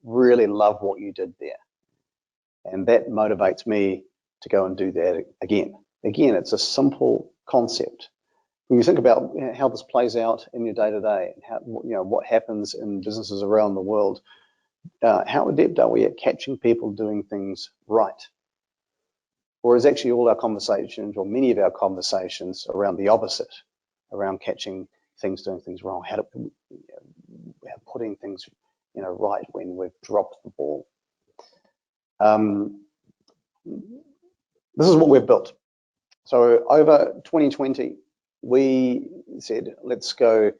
Really love what you did there." And that motivates me to go and do that again. Again, it's a simple concept. When you think about how this plays out in your day-to-day, and how, what happens in businesses around the world, how adept are we at catching people doing things right? Or is actually all our conversations, or many of our conversations, around the opposite, around catching things doing things wrong, putting things right when we've dropped the ball? This is what we've built. So over 2020, we said, let's go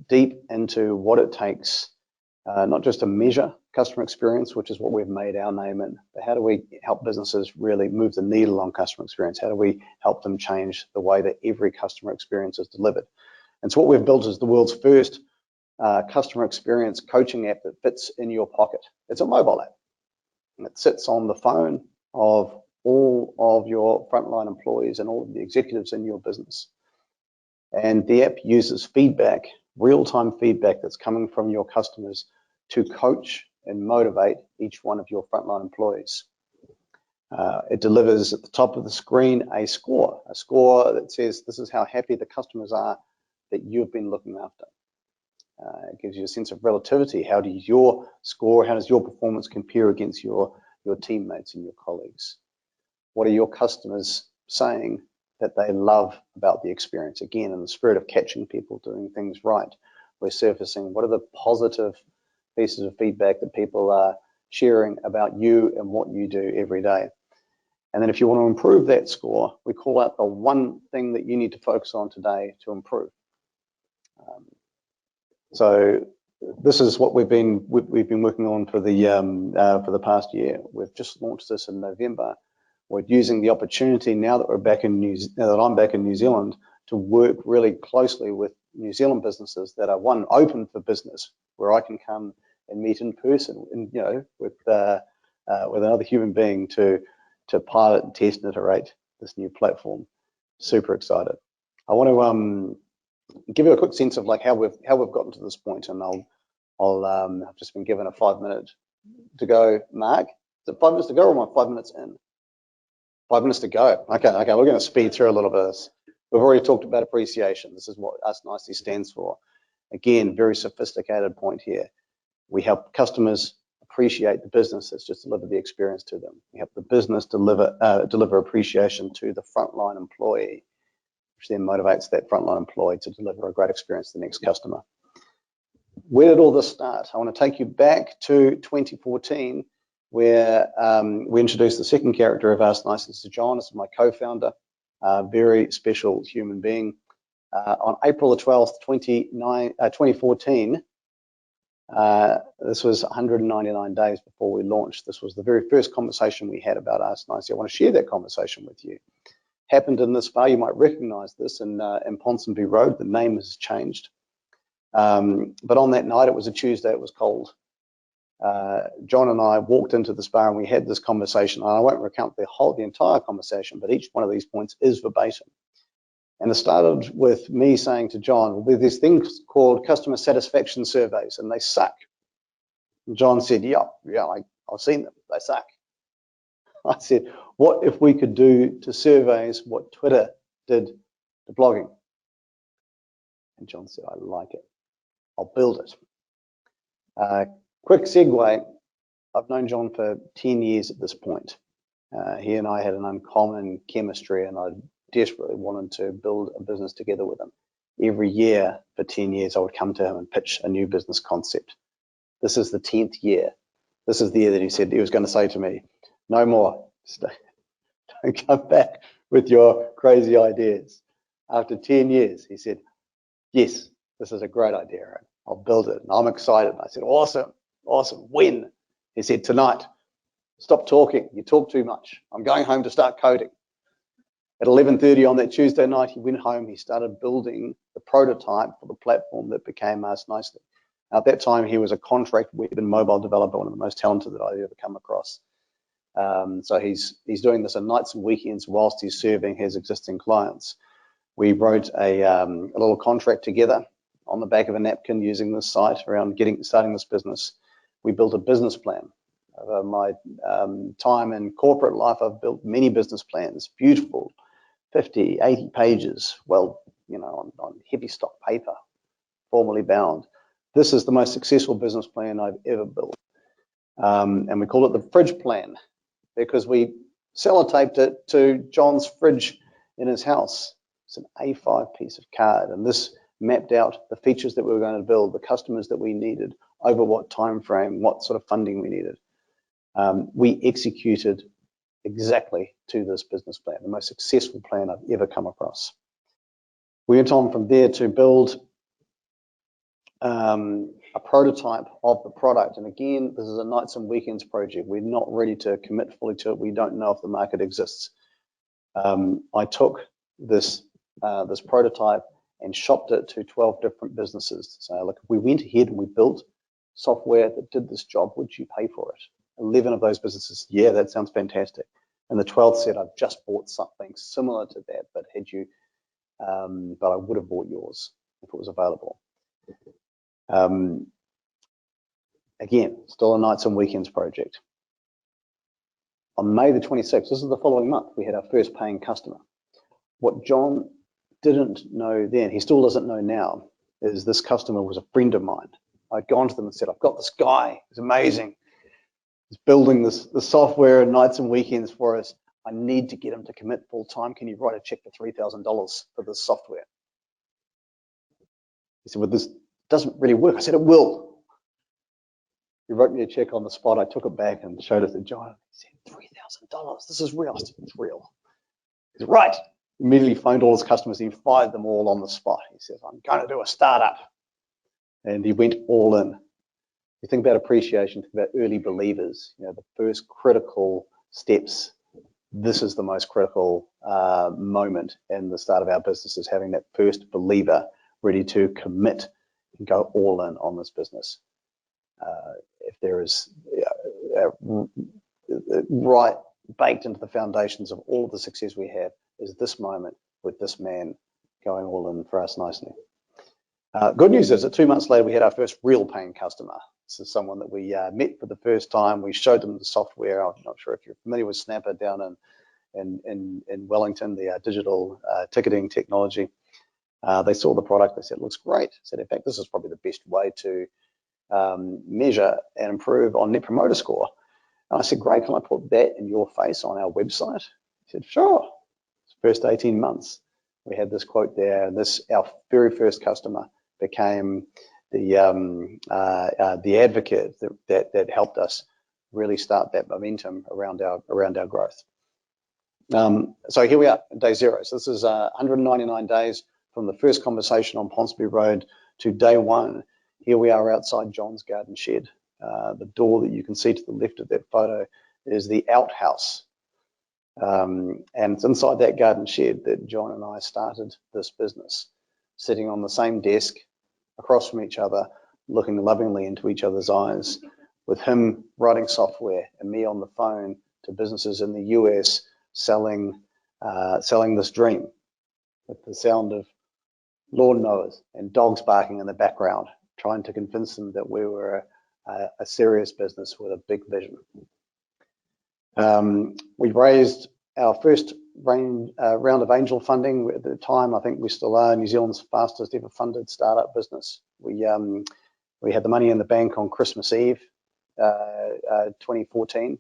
deep into what it takes, not just to measure customer experience, which is what we've made our name in, but how do we help businesses really move the needle on customer experience? How do we help them change the way that every customer experience is delivered? And so what we've built is the world's first customer experience coaching app that fits in your pocket. It's a mobile app, and it sits on the phone of all of your frontline employees and all of the executives in your business. And the app uses feedback, real-time feedback that's coming from your customers, to coach and motivate each one of your frontline employees. It delivers at the top of the screen a score that says this is how happy the customers are that you've been looking after. It gives you a sense of relativity. How does your performance compare against your teammates and your colleagues? What are your customers saying that they love about the experience? Again, in the spirit of catching people doing things right, we're surfacing what are the positive pieces of feedback that people are sharing about you and what you do every day. And then if you want to improve that score, we call out the one thing that you need to focus on today to improve. So this is what we've been working on for the past year. We've just launched this in November. We're using the opportunity now that I'm back in New Zealand to work really closely with New Zealand businesses that are, one, open for business, where I can come and meet in person, and with another human being to pilot and test and iterate this new platform. Super excited. I want to give you a quick sense of like how we've gotten to this point, and I've just been given a 5 minute to go. Mark, is it 5 minutes to go, or am I 5 minutes in? 5 minutes to go. Okay, we're going to speed through a little bit of this. We've already talked about appreciation. This is what Us Nicely stands for. Again, very sophisticated point here. We help customers appreciate the business that's just delivered the experience to them. We help the business deliver appreciation to the frontline employee, which then motivates that frontline employee to deliver a great experience to the next customer. Where did all this start? I want to take you back to 2014, where we introduced the second character of Us Nicely. This is John. This is my co-founder, very special human being. On April the 12th, 2014, this was 199 days before we launched. This was the very first conversation we had about Us Nicely. I want to share that conversation with you. Happened in this bar. You might recognize this in Ponsonby Road. The name has changed. But on that night, it was a Tuesday, it was cold. John and I walked into this bar and we had this conversation. And I won't recount the entire conversation, but each one of these points is verbatim. And it started with me saying to John, with these things called customer satisfaction surveys, and they suck. And John said, yeah, I've seen them, they suck. I said, what if we could do to surveys what Twitter did to blogging? And John said, I like it, I'll build it. Quick segue, I've known John for 10 years at this point. He and I had an uncommon chemistry, and I desperately wanted to build a business together with him. Every year for 10 years, I would come to him and pitch a new business concept. This is the 10th year. This is the year that he said he was going to say to me, no more, don't come back with your crazy ideas. After 10 years, he said, yes, this is a great idea, Aaron. I'll build it. And I'm excited. I said, awesome, awesome. When? He said, tonight. Stop talking. You talk too much. I'm going home to start coding. At 11:30 on that Tuesday night, he went home. He started building the prototype for the platform that became Us Nicely. Now, at that time, he was a contract web and mobile developer, one of the most talented that I've ever come across. So he's doing this on nights and weekends whilst he's serving his existing clients. We wrote a little contract together on the back of a napkin using this site around starting this business. We built a business plan. Over my time in corporate life, I've built many business plans, beautiful, 50, 80 pages, well, on heavy stock paper, formally bound. This is the most successful business plan I've ever built. And we call it the fridge plan because we sellotaped it to John's fridge in his house. It's an A5 piece of card, and this mapped out the features that we were going to build, the customers that we needed, over what time frame, what sort of funding we needed. We executed exactly to this business plan, the most successful plan I've ever come across. We went on from there to build a prototype of the product. And again, this is a nights and weekends project. We're not ready to commit fully to it. We don't know if the market exists. I took this prototype and shopped it to 12 different businesses. So look, if we went ahead and we built software that did this job, would you pay for it? 11 of those businesses, yeah, that sounds fantastic. And the 12th said, I've just bought something similar to that, but I would have bought yours if it was available. Again, still a nights and weekends project. On May the 26th, this is the following month, we had our first paying customer. What John didn't know then, he still doesn't know now, is this customer was a friend of mine. I'd gone to them and said, I've got this guy, he's amazing. He's building the software and nights and weekends for us. I need to get him to commit full time. Can you write a check for $3,000 for this software? He said, well, this doesn't really work. I said, it will. He wrote me a check on the spot. I took it back and showed it to John. He said, $3,000, this is real. I said, it's real. He said, right. Immediately phoned all his customers. He fired them all on the spot. He says, I'm going to do a startup. And he went all in. You think about appreciation, think about early believers, the first critical steps. This is the most critical moment in the start of our business, is having that first believer ready to commit and go all in on this business. If there is right baked into the foundations of all of the success we have is this moment with this man going all in for us nicely. Good news is that 2 months later, we had our first real paying customer. This is someone that we met for the first time. We showed them the software. I'm not sure if you're familiar with Snapper down in Wellington, the digital ticketing technology. They saw the product. They said, it looks great. Said, in fact, this is probably the best way to measure and improve on Net Promoter Score. And I said, great, can I put that in your face on our website? He said, sure. First 18 months, we had this quote there. And this, our very first customer, became the advocate that helped us really start that momentum around our growth. So here we are, day 0. So this is 199 days from the first conversation on Ponsonby Road to day 1. Here we are outside John's garden shed. The door that you can see to the left of that photo is the outhouse. And it's inside that garden shed that John and I started this business, sitting on the same desk across from each other, looking lovingly into each other's eyes, with him writing software and me on the phone to businesses in the US selling this dream, with the sound of lawnmowers and dogs barking in the background, trying to convince them that we were a serious business with a big vision. We raised our first round of angel funding. At the time, I think we still are New Zealand's fastest ever funded startup business. We had the money in the bank on Christmas Eve, 2014.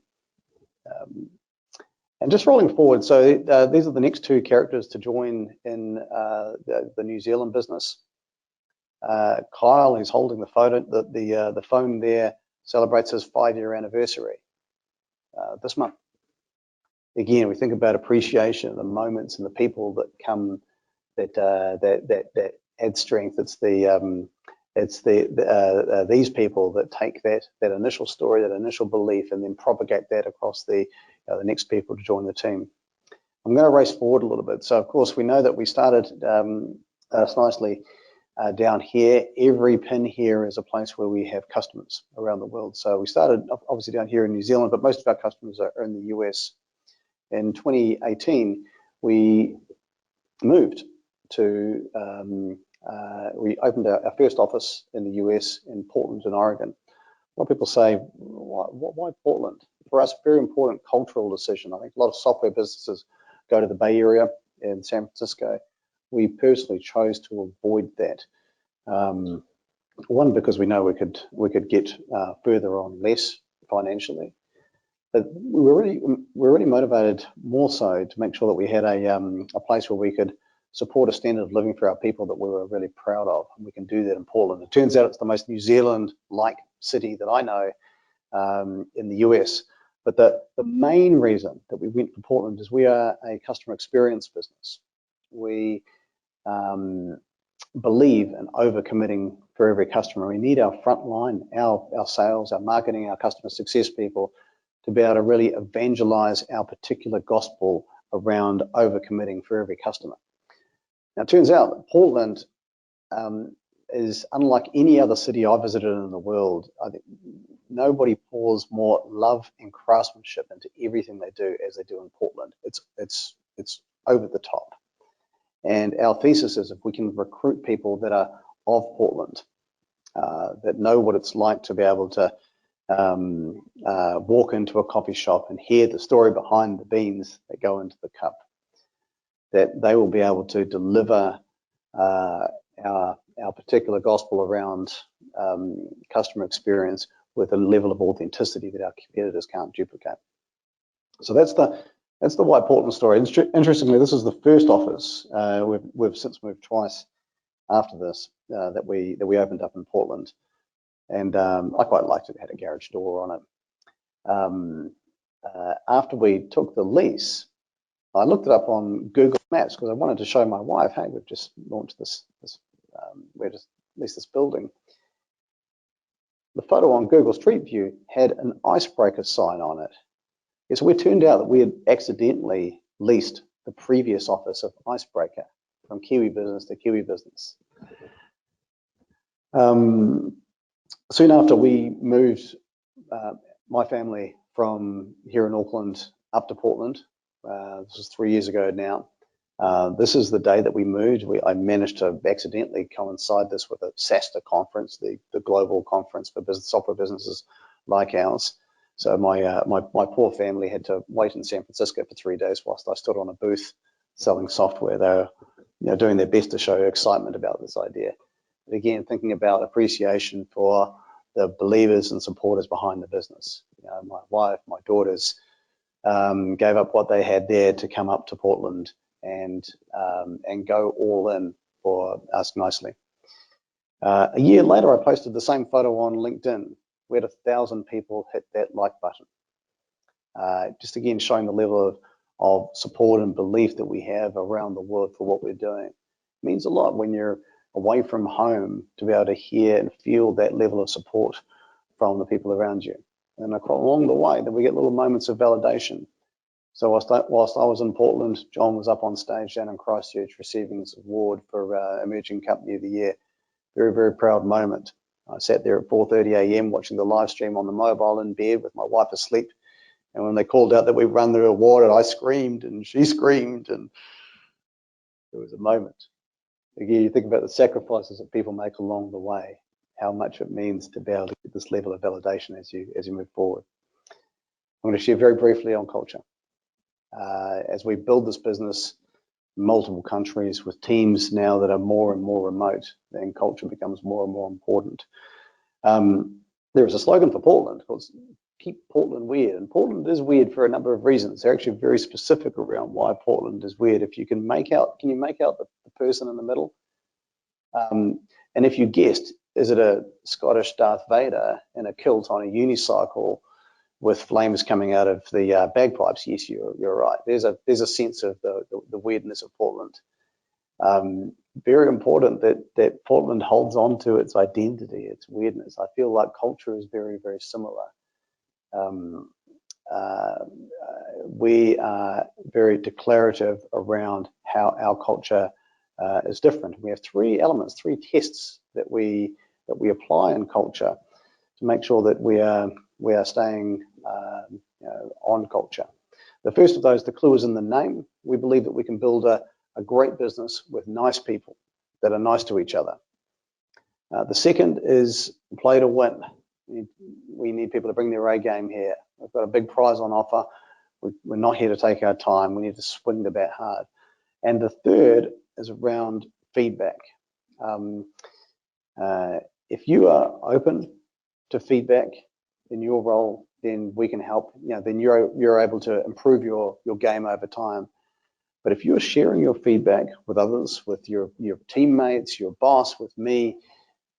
And just rolling forward, so these are the next 2 characters to join in the New Zealand business. Kyle, who's holding the photo, the phone there, celebrates his 5-year anniversary this month. Again, we think about appreciation, the moments and the people that come that add strength. It's these people that take that initial story, that initial belief, and then propagate that across the next people to join the team. I'm going to race forward a little bit. So of course we know that we started nicely down here. Every pin here is a place where we have customers around the world. So we started obviously down here in New Zealand, but most of our customers are in the US. In 2018, we moved to, we opened our first office in the US in Portland, in Oregon. A lot of people say, why Portland? For us, very important cultural decision. I think a lot of software businesses go to the Bay Area in San Francisco. We personally chose to avoid that. One, because we know we could get further on less financially. But we were really motivated more so to make sure that we had a place where we could support a standard of living for our people that we were really proud of. And we can do that in Portland. It turns out it's the most New Zealand-like city that I know in the US. But the main reason that we went for Portland is we are a customer experience business. We believe in over-committing for every customer. We need our front line, our sales, our marketing, our customer success people to be able to really evangelize our particular gospel around over-committing for every customer. Now, it turns out that Portland is unlike any other city I visited in the world. I think nobody pours more love and craftsmanship into everything they do as they do in Portland. It's over the top. And our thesis is if we can recruit people that are of Portland, that know what it's like to be able to walk into a coffee shop and hear the story behind the beans that go into the cup, that they will be able to deliver our particular gospel around customer experience with a level of authenticity that our competitors can't duplicate. So that's the why Portland story. Interestingly, this is the first office. We've since moved twice after this that we opened up in Portland. And I quite liked it. It had a garage door on it. After we took the lease, I looked it up on Google Maps because I wanted to show my wife, hey, we've just launched we just leased this building. The photo on Google Street View had an icebreaker sign on it. Yeah, so it turned out that we had accidentally leased the previous office of Icebreaker from Kiwi business to Kiwi business. Soon after we moved my family from here in Auckland up to Portland, this was 3 years ago now. This is the day that we moved. I managed to accidentally coincide this with a SASTA conference, the global conference for software businesses like ours. So my poor family had to wait in San Francisco for 3 days whilst I stood on a booth selling software. They were doing their best to show excitement about this idea. But again, thinking about appreciation for the believers and supporters behind the business. My wife, my daughters gave up what they had there to come up to Portland and go all in for us nicely. A year later, I posted the same photo on LinkedIn. We had 1,000 people hit that like button. Just again, showing the level of support and belief that we have around the world for what we're doing. It means a lot when you're away from home to be able to hear and feel that level of support from the people around you. And along the way, that we get little moments of validation. So whilst I was in Portland, John was up on stage down in Christchurch receiving this award for Emerging Company of the Year. Very, very proud moment. I sat there at 4:30 a.m. watching the live stream on the mobile in bed with my wife asleep. And when they called out that we won the award, I screamed and she screamed, and it was a moment. Again, you think about the sacrifices that people make along the way, how much it means to be able to get this level of validation as you move forward. I'm going to share very briefly on culture. As we build this business in multiple countries with teams now that are more and more remote, then culture becomes more and more important. There is a slogan for Portland called "Keep Portland Weird," and Portland is weird for a number of reasons. They're actually very specific around why Portland is weird. If you can you make out the person in the middle? And if you guessed, is it a Scottish Darth Vader in a kilt on a unicycle with flames coming out of the bagpipes? Yes, you're right. There's a sense of the weirdness of Portland. Very important that Portland holds on to its identity, its weirdness. I feel like culture is very, very similar. We are very declarative around how our culture is different. We have 3 elements, 3 tests that we apply in culture to make sure that we are staying on culture. The first of those, the clue is in the name. We believe that we can build a great business with nice people that are nice to each other. The second is play to win. We need people to bring their A game here. We've got a big prize on offer. We're not here to take our time. We need to swing the bat hard. And the third is around feedback. If you are open to feedback in your role, then we can help. Then you're able to improve your game over time. But if you're sharing your feedback with others, with your teammates, your boss, with me,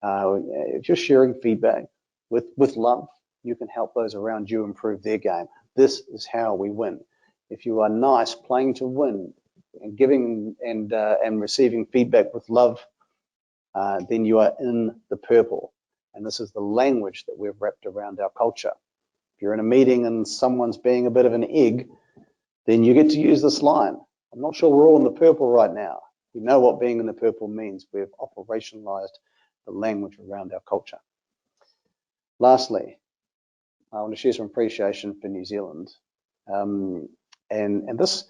if you're sharing feedback with love, you can help those around you improve their game. This is how we win. If you are nice, playing to win, and giving and receiving feedback with love, then you are in the purple. And this is the language that we've wrapped around our culture. If you're in a meeting and someone's being a bit of an egg, then you get to use this line. I'm not sure we're all in the purple right now. We know what being in the purple means. We've operationalized the language around our culture. Lastly, I want to share some appreciation for New Zealand. And this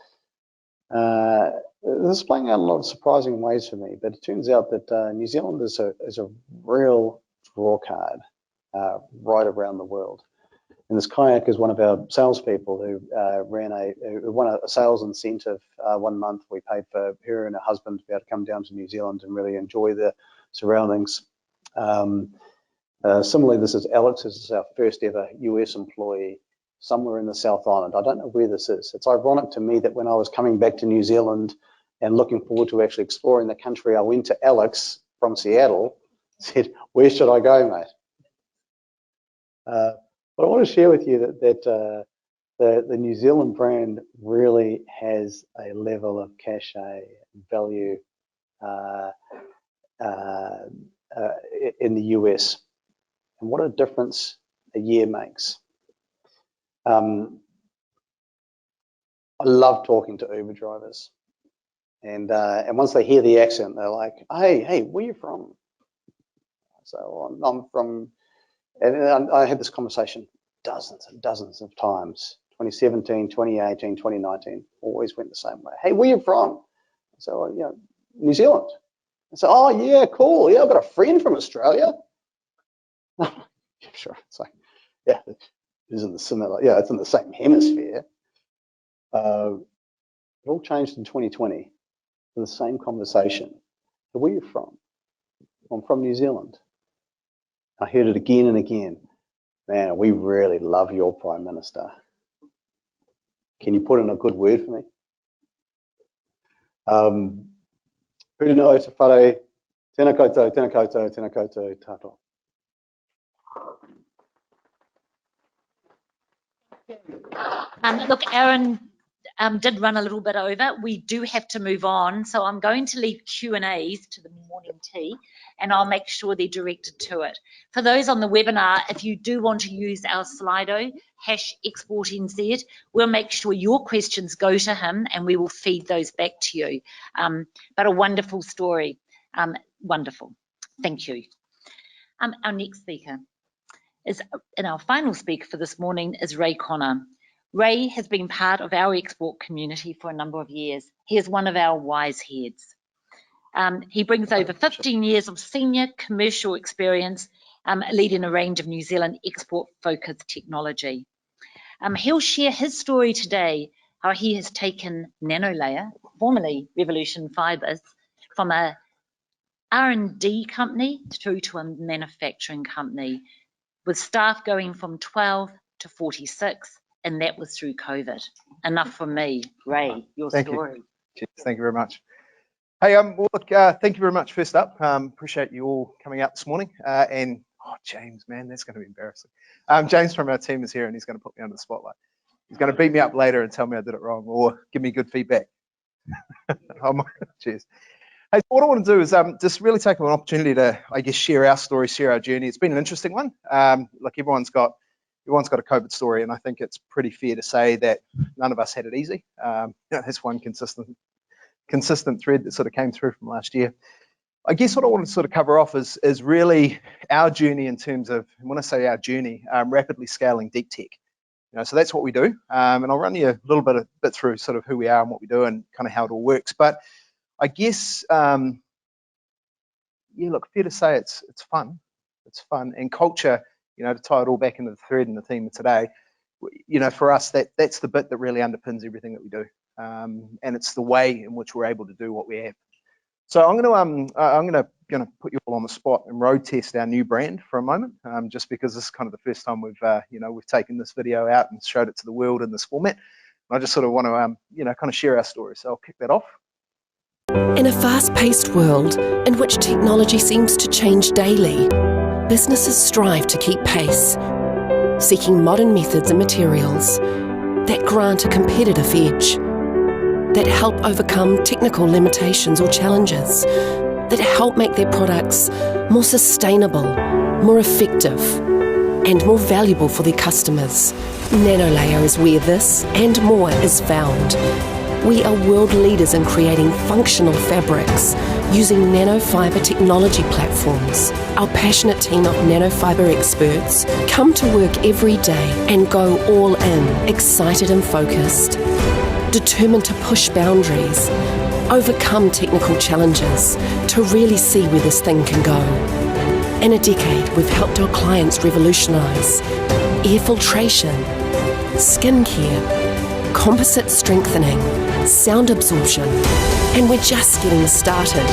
is playing out in a lot of surprising ways for me, but it turns out that New Zealand is a real draw card right around the world. And this kayak is one of our salespeople who won a sales incentive one month. We paid for her and her husband to be able to come down to New Zealand and really enjoy the surroundings. Similarly, this is Alex. This is our first ever US employee somewhere in the South Island. I don't know where this is. It's ironic to me that when I was coming back to New Zealand and looking forward to actually exploring the country, I went to Alex from Seattle, said, "Where should I go, mate?" But I want to share with you that the New Zealand brand really has a level of cachet and value in the US. And what a difference a year makes. I love talking to Uber drivers, and once they hear the accent, they're like, "Hey, where are you from?" So I'm from, and I had this conversation dozens and dozens of times. 2017, 2018, 2019, always went the same way. Hey, where you from? So, you know, New Zealand. I said, oh yeah, cool. Yeah, I've got a friend from Australia. Yeah, sure. It's like, yeah, it isn't the similar. Yeah, it's in the same hemisphere. It all changed in 2020 for the same conversation. So where are you from? I'm from New Zealand. I heard it again and again. Man, we really love your Prime Minister. Can you put in a good word for me? Pūrino te whare, tēnā koutou, tēnā koutou, tēnā koutou, tātou. Look, Aaron did run a little bit over. We do have to move on, so I'm going to leave Q&As to the morning tea, and I'll make sure they're directed to it. For those on the webinar, if you do want to use our Slido, #ExportNZ, we'll make sure your questions go to him and we will feed those back to you. But a wonderful story. Wonderful. Thank you. Our next speaker is, and our final speaker for this morning is Ray Connor. Ray has been part of our export community for a number of years. He is one of our wise heads. He brings over 15 years of senior commercial experience leading a range of New Zealand export-focused technology. He'll share his story today, how he has taken NanoLayer, formerly Revolution Fibres, from a R&D company through to a manufacturing company, with staff going from 12 to 46, and that was through COVID. Enough from me. Ray, your story. Cheers. Thank you very much. Hey, well, look, thank you very much. First up, appreciate you all coming out this morning. And oh, James, man, that's going to be embarrassing. James from our team is here, and he's going to put me on the spotlight. He's going to beat me up later and tell me I did it wrong, or give me good feedback. Cheers. Hey, what I want to do is just really take an opportunity to, I guess, share our story, share our journey. It's been an interesting one. Like everyone's got a COVID story, and I think it's pretty fair to say that none of us had it easy. That's one consistent thread that sort of came through from last year. I guess what I want to sort of cover off is really our journey in terms of, when I say our journey, rapidly scaling deep tech. So that's what we do, and I'll run you a little bit through sort of who we are and what we do and kind of how it all works. But I guess, yeah, look, fair to say it's fun. It's fun, and culture, to tie it all back into the thread and the theme of today, for us, that's the bit that really underpins everything that we do, and it's the way in which we're able to do what we have. So I'm gonna put you all on the spot and road test our new brand for a moment, just because this is kind of the first time we've taken this video out and showed it to the world in this format. And I just sort of want to kind of share our story. So I'll kick that off. In a fast-paced world in which technology seems to change daily, businesses strive to keep pace, seeking modern methods and materials that grant a competitive edge, that help overcome technical limitations or challenges, that help make their products more sustainable, more effective, and more valuable for their customers. NanoLayer is where this and more is found. We are world leaders in creating functional fabrics using nanofiber technology platforms. Our passionate team of nanofiber experts come to work every day and go all in, excited and focused, determined to push boundaries, overcome technical challenges, to really see where this thing can go. In a decade, we've helped our clients revolutionise air filtration, skincare, composite strengthening, sound absorption, and we're just getting started.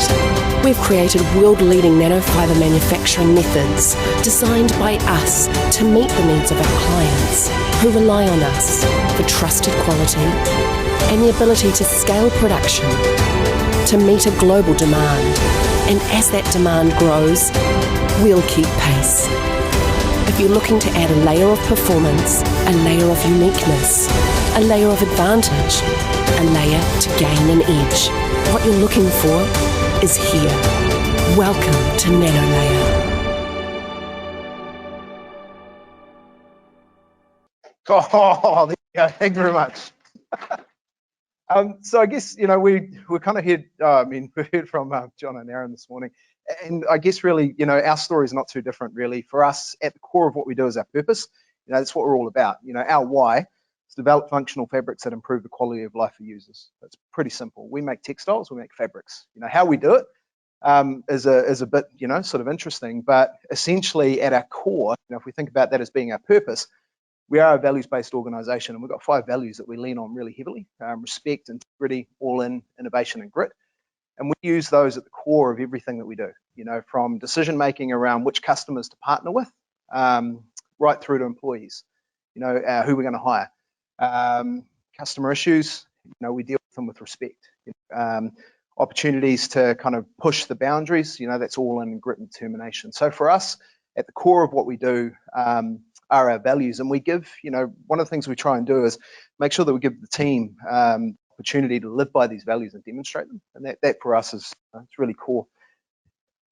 We've created world-leading nanofiber manufacturing methods designed by us to meet the needs of our clients, who rely on us for trusted quality and the ability to scale production to meet a global demand. And as that demand grows, we'll keep pace. If you're looking to add a layer of performance, a layer of uniqueness, a layer of advantage, a layer to gain an edge, what you're looking for is here. Welcome to NanoLayer. Oh, there you go. Thank you very much. So I guess, you know, we kind of heard, we heard from John and Aaron this morning, and I guess really, you know, our story is not too different really. For us, at the core of what we do is our purpose. You know, that's what we're all about. You know, our why is develop functional fabrics that improve the quality of life for users. It's pretty simple. We make textiles, we make fabrics. You know, how we do it is a bit, you know, sort of interesting, but essentially at our core, you know, if we think about that as being our purpose, we are a values-based organisation, and we've got 5 values that we lean on really heavily: respect, integrity, all-in, innovation, and grit. And we use those at the core of everything that we do. You know, from decision-making around which customers to partner with, right through to employees. You know, who we're going to hire. Customer issues, you know, we deal with them with respect. You know, opportunities to kind of push the boundaries, you know, that's all in grit and determination. So for us, at the core of what we do are our values, and we give, you know, one of the things we try and do is make sure that we give the team opportunity to live by these values and demonstrate them, and that for us is it's really core.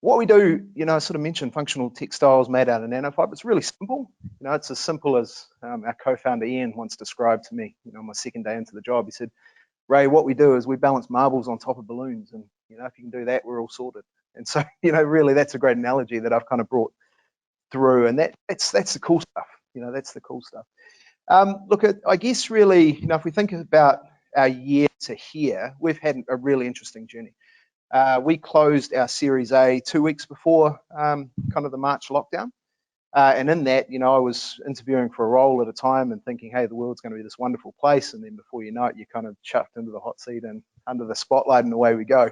What we do, you know, I sort of mentioned functional textiles made out of nanofibre. It's really simple. You know, it's as simple as our co-founder Ian once described to me, you know, my second day into the job. He said, "Ray, what we do is we balance marbles on top of balloons, and, you know, if you can do that, we're all sorted." And so, you know, really that's a great analogy that I've kind of brought through, and that's the cool stuff. You know, that's the cool stuff. Look, I guess really, you know, if we think about our year to here, we've had a really interesting journey. We closed our Series A 2 weeks before kind of the March lockdown. And in that, you know, I was interviewing for a role at a time and thinking, hey, the world's going to be this wonderful place. And then before you know it, you're kind of chucked into the hot seat and under the spotlight, and away we go.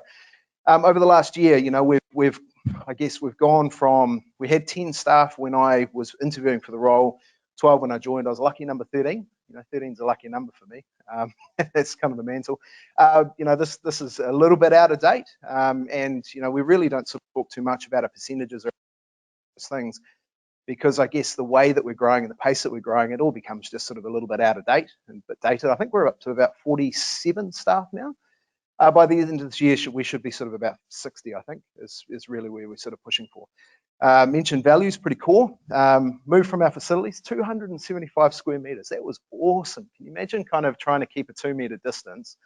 Over the last year, you know, we've gone from, we had 10 staff when I was interviewing for the role, 12 when I joined. I was lucky number 13. You know, 13 is a lucky number for me. That's kind of the mantle. You know, this is a little bit out of date, and you know, we really don't sort of talk too much about our percentages or those things, because I guess the way that we're growing and the pace that we're growing, it all becomes just sort of a little bit out of date and a bit dated. I think we're up to about 47 staff now. By the end of this year, we should be sort of about 60, I think, is really where we're sort of pushing for. Mentioned values, pretty core. Moved from our facilities, 275 square meters. That was awesome. Can you imagine kind of trying to keep a 2-meter distance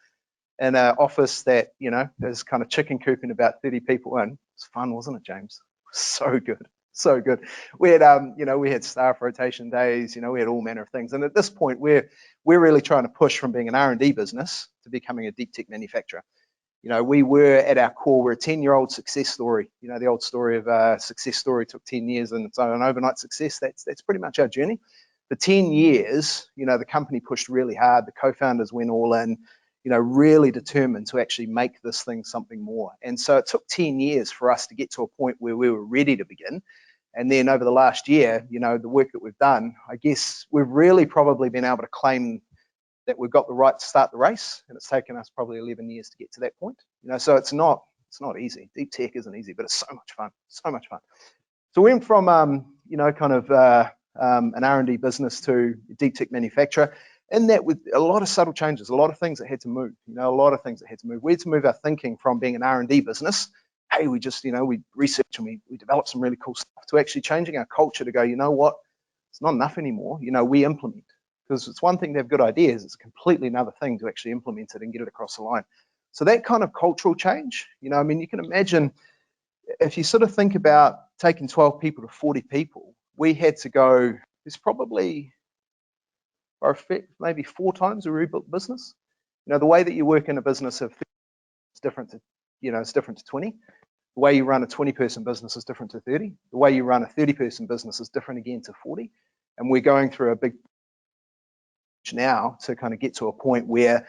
in an office that, you know, is kind of chicken cooping about 30 people in? It's fun, wasn't it, James? So good. So good. We had, you know, we had staff rotation days, you know, we had all manner of things. And at this point, we're really trying to push from being an R&D business to becoming a deep tech manufacturer. You know, we were at our core, we're a 10-year-old success story. You know, the old story of success story took 10 years and it's an overnight success. That's pretty much our journey. For 10 years, you know, the company pushed really hard. The co-founders went all in, you know, really determined to actually make this thing something more. And so it took 10 years for us to get to a point where we were ready to begin. And then over the last year, you know, the work that we've done, I guess we've really probably been able to claim that we've got the right to start the race, and it's taken us probably 11 years to get to that point. You know, so it's not easy. Deep tech isn't easy, but it's so much fun, so much fun. So we went from, you know, kind of an R&D business to a deep tech manufacturer, and that with a lot of subtle changes, a lot of things that had to move, you know, a lot of things that had to move. We had to move our thinking from being an R&D business, hey, we just, you know, we research and we develop some really cool stuff, to actually changing our culture to go, you know what, it's not enough anymore, you know, we implement. Because it's one thing to have good ideas, it's a completely another thing to actually implement it and get it across the line. So that kind of cultural change, you know, I mean, you can imagine if you sort of think about taking 12 people to 40 people, we had to go, there's probably, maybe 4 times we rebuilt the business. You know, the way that you work in a business of 30 is different to, you know, it's different to 20. The way you run a 20-person business is different to 30. The way you run a 30-person business is different again to 40. And we're going through a big now to kind of get to a point where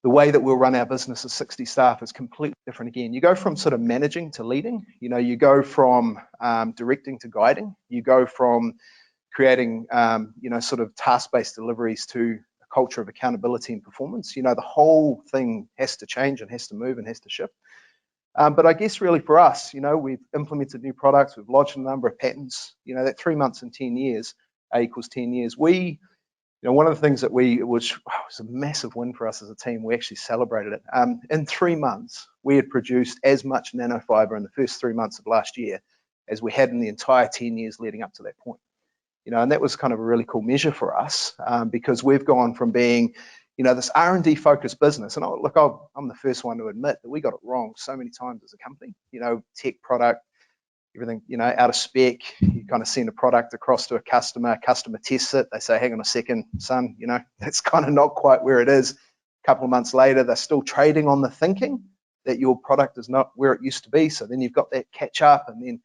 the way that we'll run our business as 60 staff is completely different again. You go from sort of managing to leading, you know, you go from directing to guiding, you go from creating, you know, sort of task-based deliveries to a culture of accountability and performance. You know, the whole thing has to change and has to move and has to shift. But I guess really for us, you know, we've implemented new products, we've lodged a number of patents, you know, that 3 months and 10 years, A equals 10 years. You know, one of the things that which was a massive win for us as a team, we actually celebrated it. In 3 months, we had produced as much nanofibre in the first 3 months of last year as we had in the entire 10 years leading up to that point. You know, and that was kind of a really cool measure for us, because we've gone from being, this R&D focused business. And look, I'm the first one to admit that we got it wrong so many times as a company. Tech product, everything, out of spec. You kind of send a product across to a customer tests it. They say, hang on a second, son, that's kind of not quite where it is. A couple of months later, they're still trading on the thinking that your product is not where it used to be. So then you've got that catch up, and then,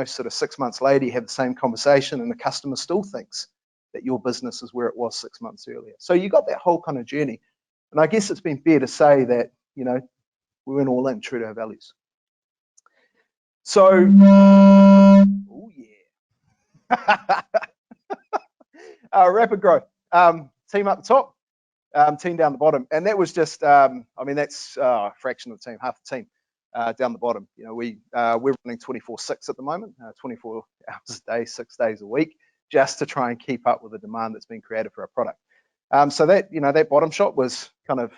sort of 6 months later, you have the same conversation and the customer still thinks that your business is where it was 6 months earlier. So you got that whole kind of journey. And I guess it's been fair to say that, we went all in, true to our values. So, oh yeah. Rapid growth. Team up the top, team down the bottom. And that was just, that's a fraction of the team, half the team down the bottom. We're running 24/6 at the moment, 24 hours a day, 6 days a week, just to try and keep up with the demand that's been created for our product. So that, that bottom shot was kind of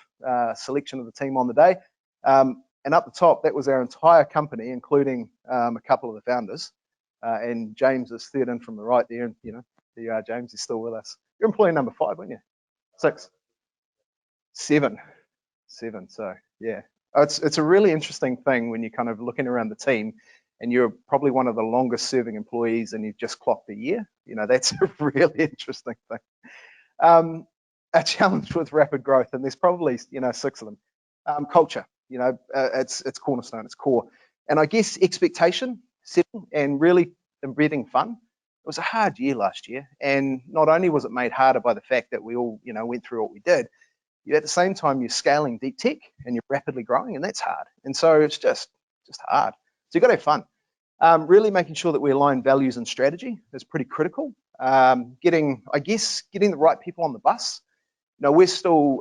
selection of the team on the day. And up the top, that was our entire company, including a couple of the founders. And James is third in from the right there. And, there you are, James, he's still with us. You're employee number 5, weren't you? 6, 7. So, yeah. It's a really interesting thing when you're kind of looking around the team and you're probably one of the longest serving employees and you've just clocked a year. That's a really interesting thing. A challenge with rapid growth, and there's probably 6 of them. Culture, it's cornerstone, it's core. And I guess expectation setting and really embedding fun. It was a hard year last year, and not only was it made harder by the fact that we all went through what we did, at the same time you're scaling deep tech and you're rapidly growing, and that's hard. And so it's just hard. So you've got to have fun. Really making sure that we align values and strategy is pretty critical. Getting the right people on the bus. We're still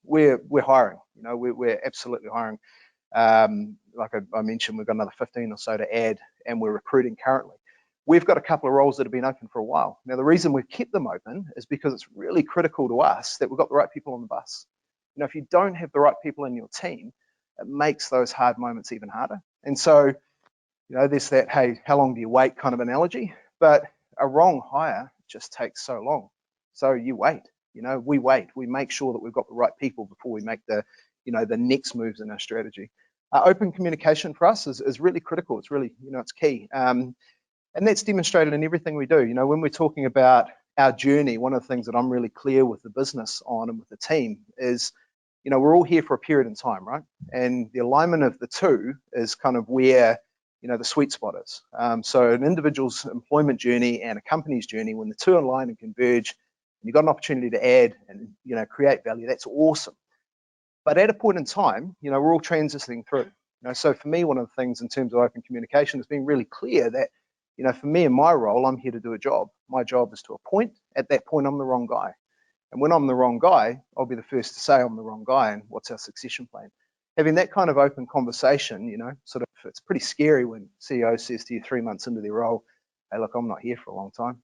we're hiring. We're absolutely hiring. Like I mentioned, we've got another 15 or so to add, and we're recruiting currently. We've got a couple of roles that have been open for a while. Now, the reason we've kept them open is because it's really critical to us that we've got the right people on the bus. If you don't have the right people in your team, it makes those hard moments even harder. And so, there's that, hey, how long do you wait kind of analogy, but a wrong hire just takes so long. So you wait, we wait, we make sure that we've got the right people before we make the next moves in our strategy. Open communication for us is really critical. It's really, it's key. And that's demonstrated in everything we do. When we're talking about our journey, one of the things that I'm really clear with the business on and with the team is, we're all here for a period in time, right? And the alignment of the two is kind of where, the sweet spot is. So an individual's employment journey and a company's journey, when the two align and converge, and you've got an opportunity to add and, create value, that's awesome. But at a point in time, we're all transitioning through. So for me, one of the things in terms of open communication has been really clear that, for me in my role, I'm here to do a job. My job is to appoint. At that point, I'm the wrong guy. And when I'm the wrong guy, I'll be the first to say I'm the wrong guy and what's our succession plan. Having that kind of open conversation, sort of, it's pretty scary when CEO says to you 3 months into their role, hey, look, I'm not here for a long time.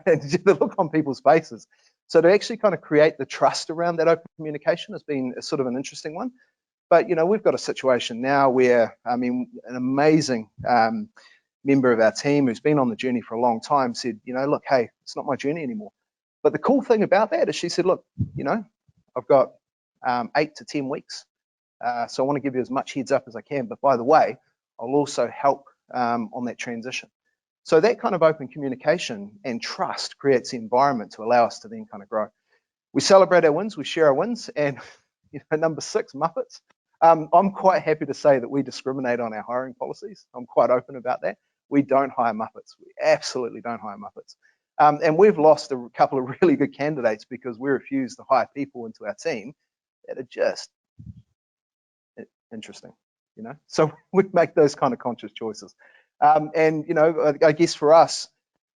And the look on people's faces. So to actually kind of create the trust around that open communication has been sort of an interesting one. But, we've got a situation now where, an amazing member of our team who's been on the journey for a long time said, look, hey, it's not my journey anymore. But the cool thing about that is she said, look, I've got 8 to 10 weeks. So I want to give you as much heads up as I can. But by the way, I'll also help on that transition. So that kind of open communication and trust creates the environment to allow us to then kind of grow. We celebrate our wins, we share our wins, and number 6, Muppets. I'm quite happy to say that we discriminate on our hiring policies. I'm quite open about that. We don't hire Muppets. We absolutely don't hire Muppets. And we've lost a couple of really good candidates because we refuse to hire people into our team that are just interesting, So we make those kind of conscious choices. And, I guess for us,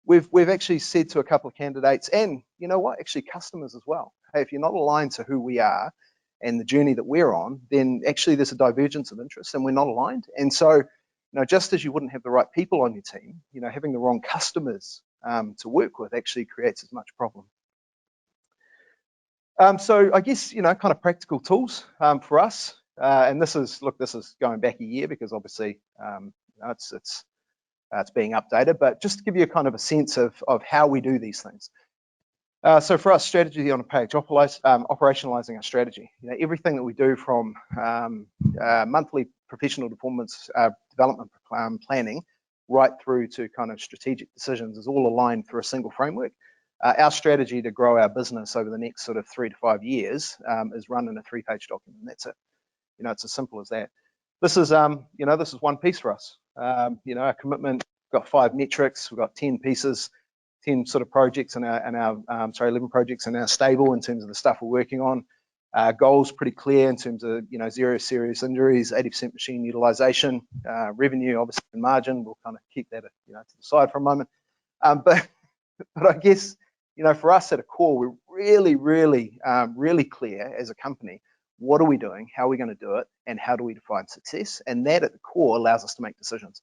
we've actually said to a couple of candidates and, actually customers as well. Hey, if you're not aligned to who we are and the journey that we're on, then actually there's a divergence of interest and we're not aligned. And so, just as you wouldn't have the right people on your team, having the wrong customers to work with actually creates as much problem. So I guess, kind of practical tools for us. And this is going back a year because obviously it's being updated, but just to give you a kind of a sense of how we do these things. So for us, strategy on a page, operationalizing our strategy. Everything that we do from monthly professional performance development planning right through to kind of strategic decisions is all aligned through a single framework. Our strategy to grow our business over the next sort of 3 to 5 years is run in a 3-page document, and that's it. It's as simple as that. This is, this is one piece for us. Our commitment, we've got 5 metrics, we've got 10 pieces, 10 sort of projects in our 11 projects in our stable in terms of the stuff we're working on. Goals pretty clear in terms of, 0 serious injuries, 80% machine utilization, revenue, obviously, and margin. We'll kind of keep that, to the side for a moment. But I guess, for us at a core, we're really clear as a company. What are we doing? How are we going to do it? And how do we define success? And that at the core allows us to make decisions.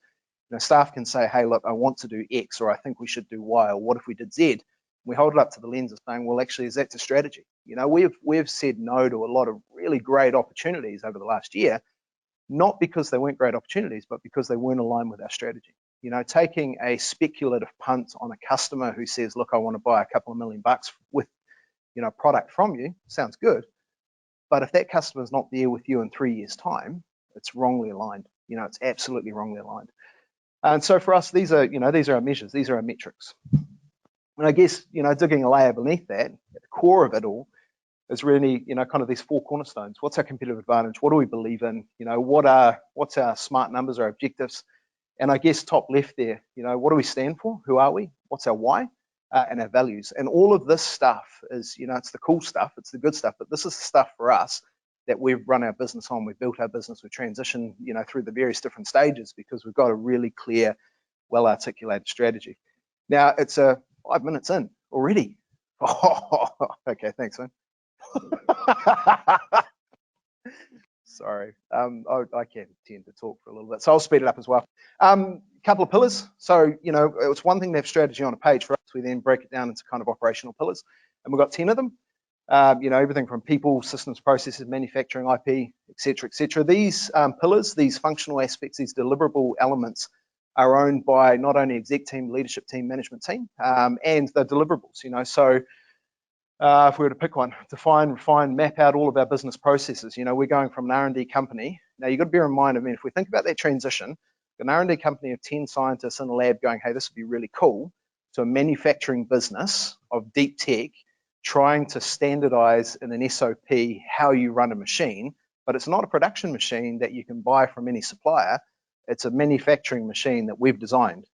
Staff can say, hey, look, I want to do X, or I think we should do Y, or what if we did Z? We hold it up to the lens of saying, well, actually, is that a strategy? We've said no to a lot of really great opportunities over the last year, not because they weren't great opportunities, but because they weren't aligned with our strategy. Taking a speculative punt on a customer who says, look, I want to buy a couple of $1 million with, product from you, sounds good. But if that customer's not there with you in 3 years' time, it's wrongly aligned. It's absolutely wrongly aligned. And so for us, these are our measures, these are our metrics. And I guess, digging a layer beneath that, at the core of it all is really, kind of these 4 cornerstones. What's our competitive advantage? What do we believe in? What's our smart numbers, our objectives? And I guess top left there, what do we stand for? Who are we? What's our why? And our values. And all of this stuff is, it's the cool stuff, it's the good stuff, but this is the stuff for us that we've run our business on, we've built our business, we've transitioned, through the various different stages because we've got a really clear, well-articulated strategy. Now, it's 5 minutes in already. Oh, okay, thanks, man. Sorry, I can tend to talk for a little bit, so I'll speed it up as well. Couple of pillars. So, it's one thing to have strategy on a page. For us, we then break it down into kind of operational pillars, and we've got 10 of them. Everything from people, systems, processes, manufacturing, IP, etc., etc. These pillars, these functional aspects, these deliverable elements are owned by not only exec team, leadership team, management team, and the deliverables. So if we were to pick one, define, refine, map out all of our business processes. We're going from an R&D company. Now you've got to bear in mind, if we think about that transition, an R&D company of 10 scientists in a lab going, hey, this would be really cool, to a manufacturing business of deep tech, trying to standardize in an SOP how you run a machine, but it's not a production machine that you can buy from any supplier. It's a manufacturing machine that we've designed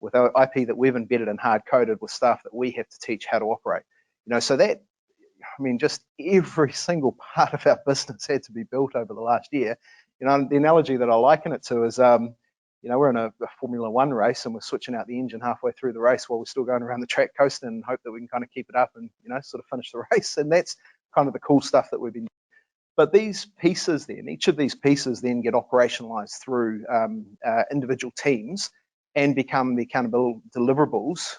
with our IP that we've embedded and hard-coded with staff that we have to teach how to operate. So that, just every single part of our business had to be built over the last year. The analogy that I liken it to is, we're in a Formula One race and we're switching out the engine halfway through the race while we're still going around the track coasting and hope that we can kind of keep it up and, sort of finish the race. And that's kind of the cool stuff that we've been doing. But these pieces then, each of these pieces then get operationalized through individual teams and become the accountable deliverables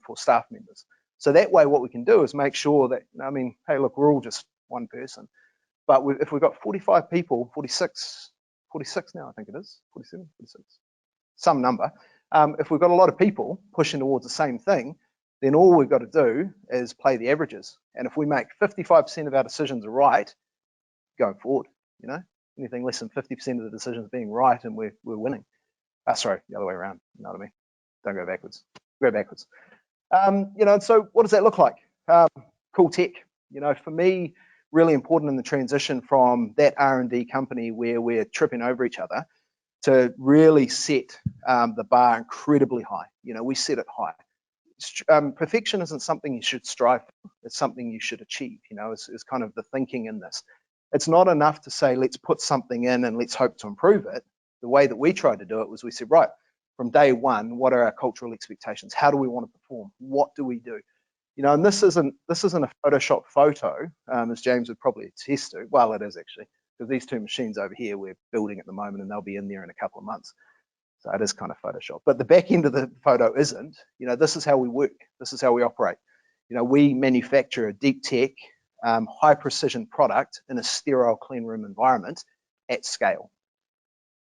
for staff members. So that way what we can do is make sure that, hey, look, we're all just one person. But if we've got 45 people, 46 now, I think it is, 47, 46, some number. If we've got a lot of people pushing towards the same thing, then all we've got to do is play the averages. And if we make 55% of our decisions are right, going forward, anything less than 50% of the decisions being right and we're winning. Sorry, the other way around, you know what I mean? Don't go backwards, go backwards. So what does that look like? Cool tech, for me, really important in the transition from that R&D company where we're tripping over each other to really set the bar incredibly high. We set it high. Perfection isn't something you should strive for. It's something you should achieve, is kind of the thinking in this. It's not enough to say, let's put something in and let's hope to improve it. The way that we tried to do it was we said, right, from day one, what are our cultural expectations? How do we want to perform? What do we do? And this isn't a Photoshop photo, as James would probably attest to. Well, it is actually, because these 2 machines over here we're building at the moment and they'll be in there in a couple of months. So it is kind of Photoshop. But the back end of the photo isn't. This is how we work. This is how we operate. We manufacture a deep tech, high precision product in a sterile clean room environment at scale.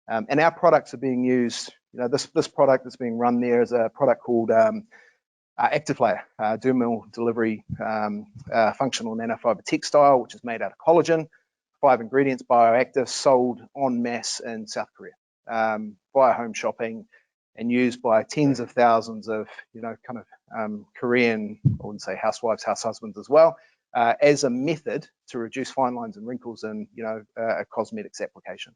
And our products are being used, this product that's being run there is a product called active layer, dermal delivery functional nanofiber textile, which is made out of collagen, 5 ingredients, bioactive, sold en masse in South Korea via home shopping and used by tens of thousands of, Korean, I wouldn't say housewives, house husbands as well, as a method to reduce fine lines and wrinkles in, a cosmetics application.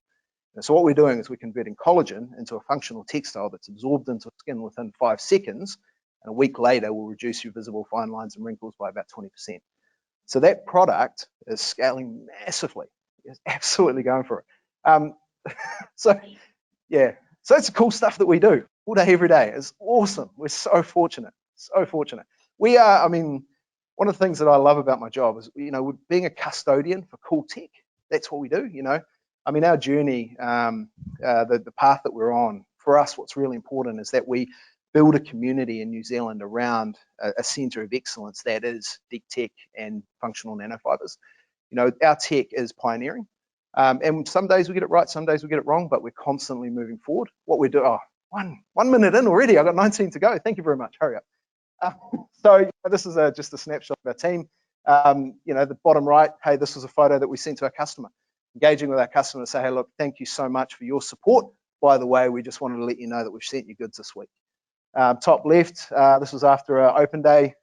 And so what we're doing is we're converting collagen into a functional textile that's absorbed into skin within 5 seconds, and a week later will reduce your visible fine lines and wrinkles by about 20%. So that product is scaling massively. It's absolutely going for it. So it's the cool stuff that we do all day, every day. It's awesome. We're so fortunate, so fortunate. We are, one of the things that I love about my job is, being a custodian for cool tech. That's what we do, our journey, the path that we're on, for us, what's really important is that we build a community in New Zealand around a centre of excellence that is deep tech and functional nanofibers. Our tech is pioneering. And some days we get it right, some days we get it wrong, but we're constantly moving forward. What we do, one minute in already, I've got 19 to go. Thank you very much, hurry up. So this is just a snapshot of our team. The bottom right, hey, this was a photo that we sent to our customer. Engaging with our customer to say, hey, look, thank you so much for your support. By the way, we just wanted to let you know that we've sent you goods this week. Top left, this was after our open day.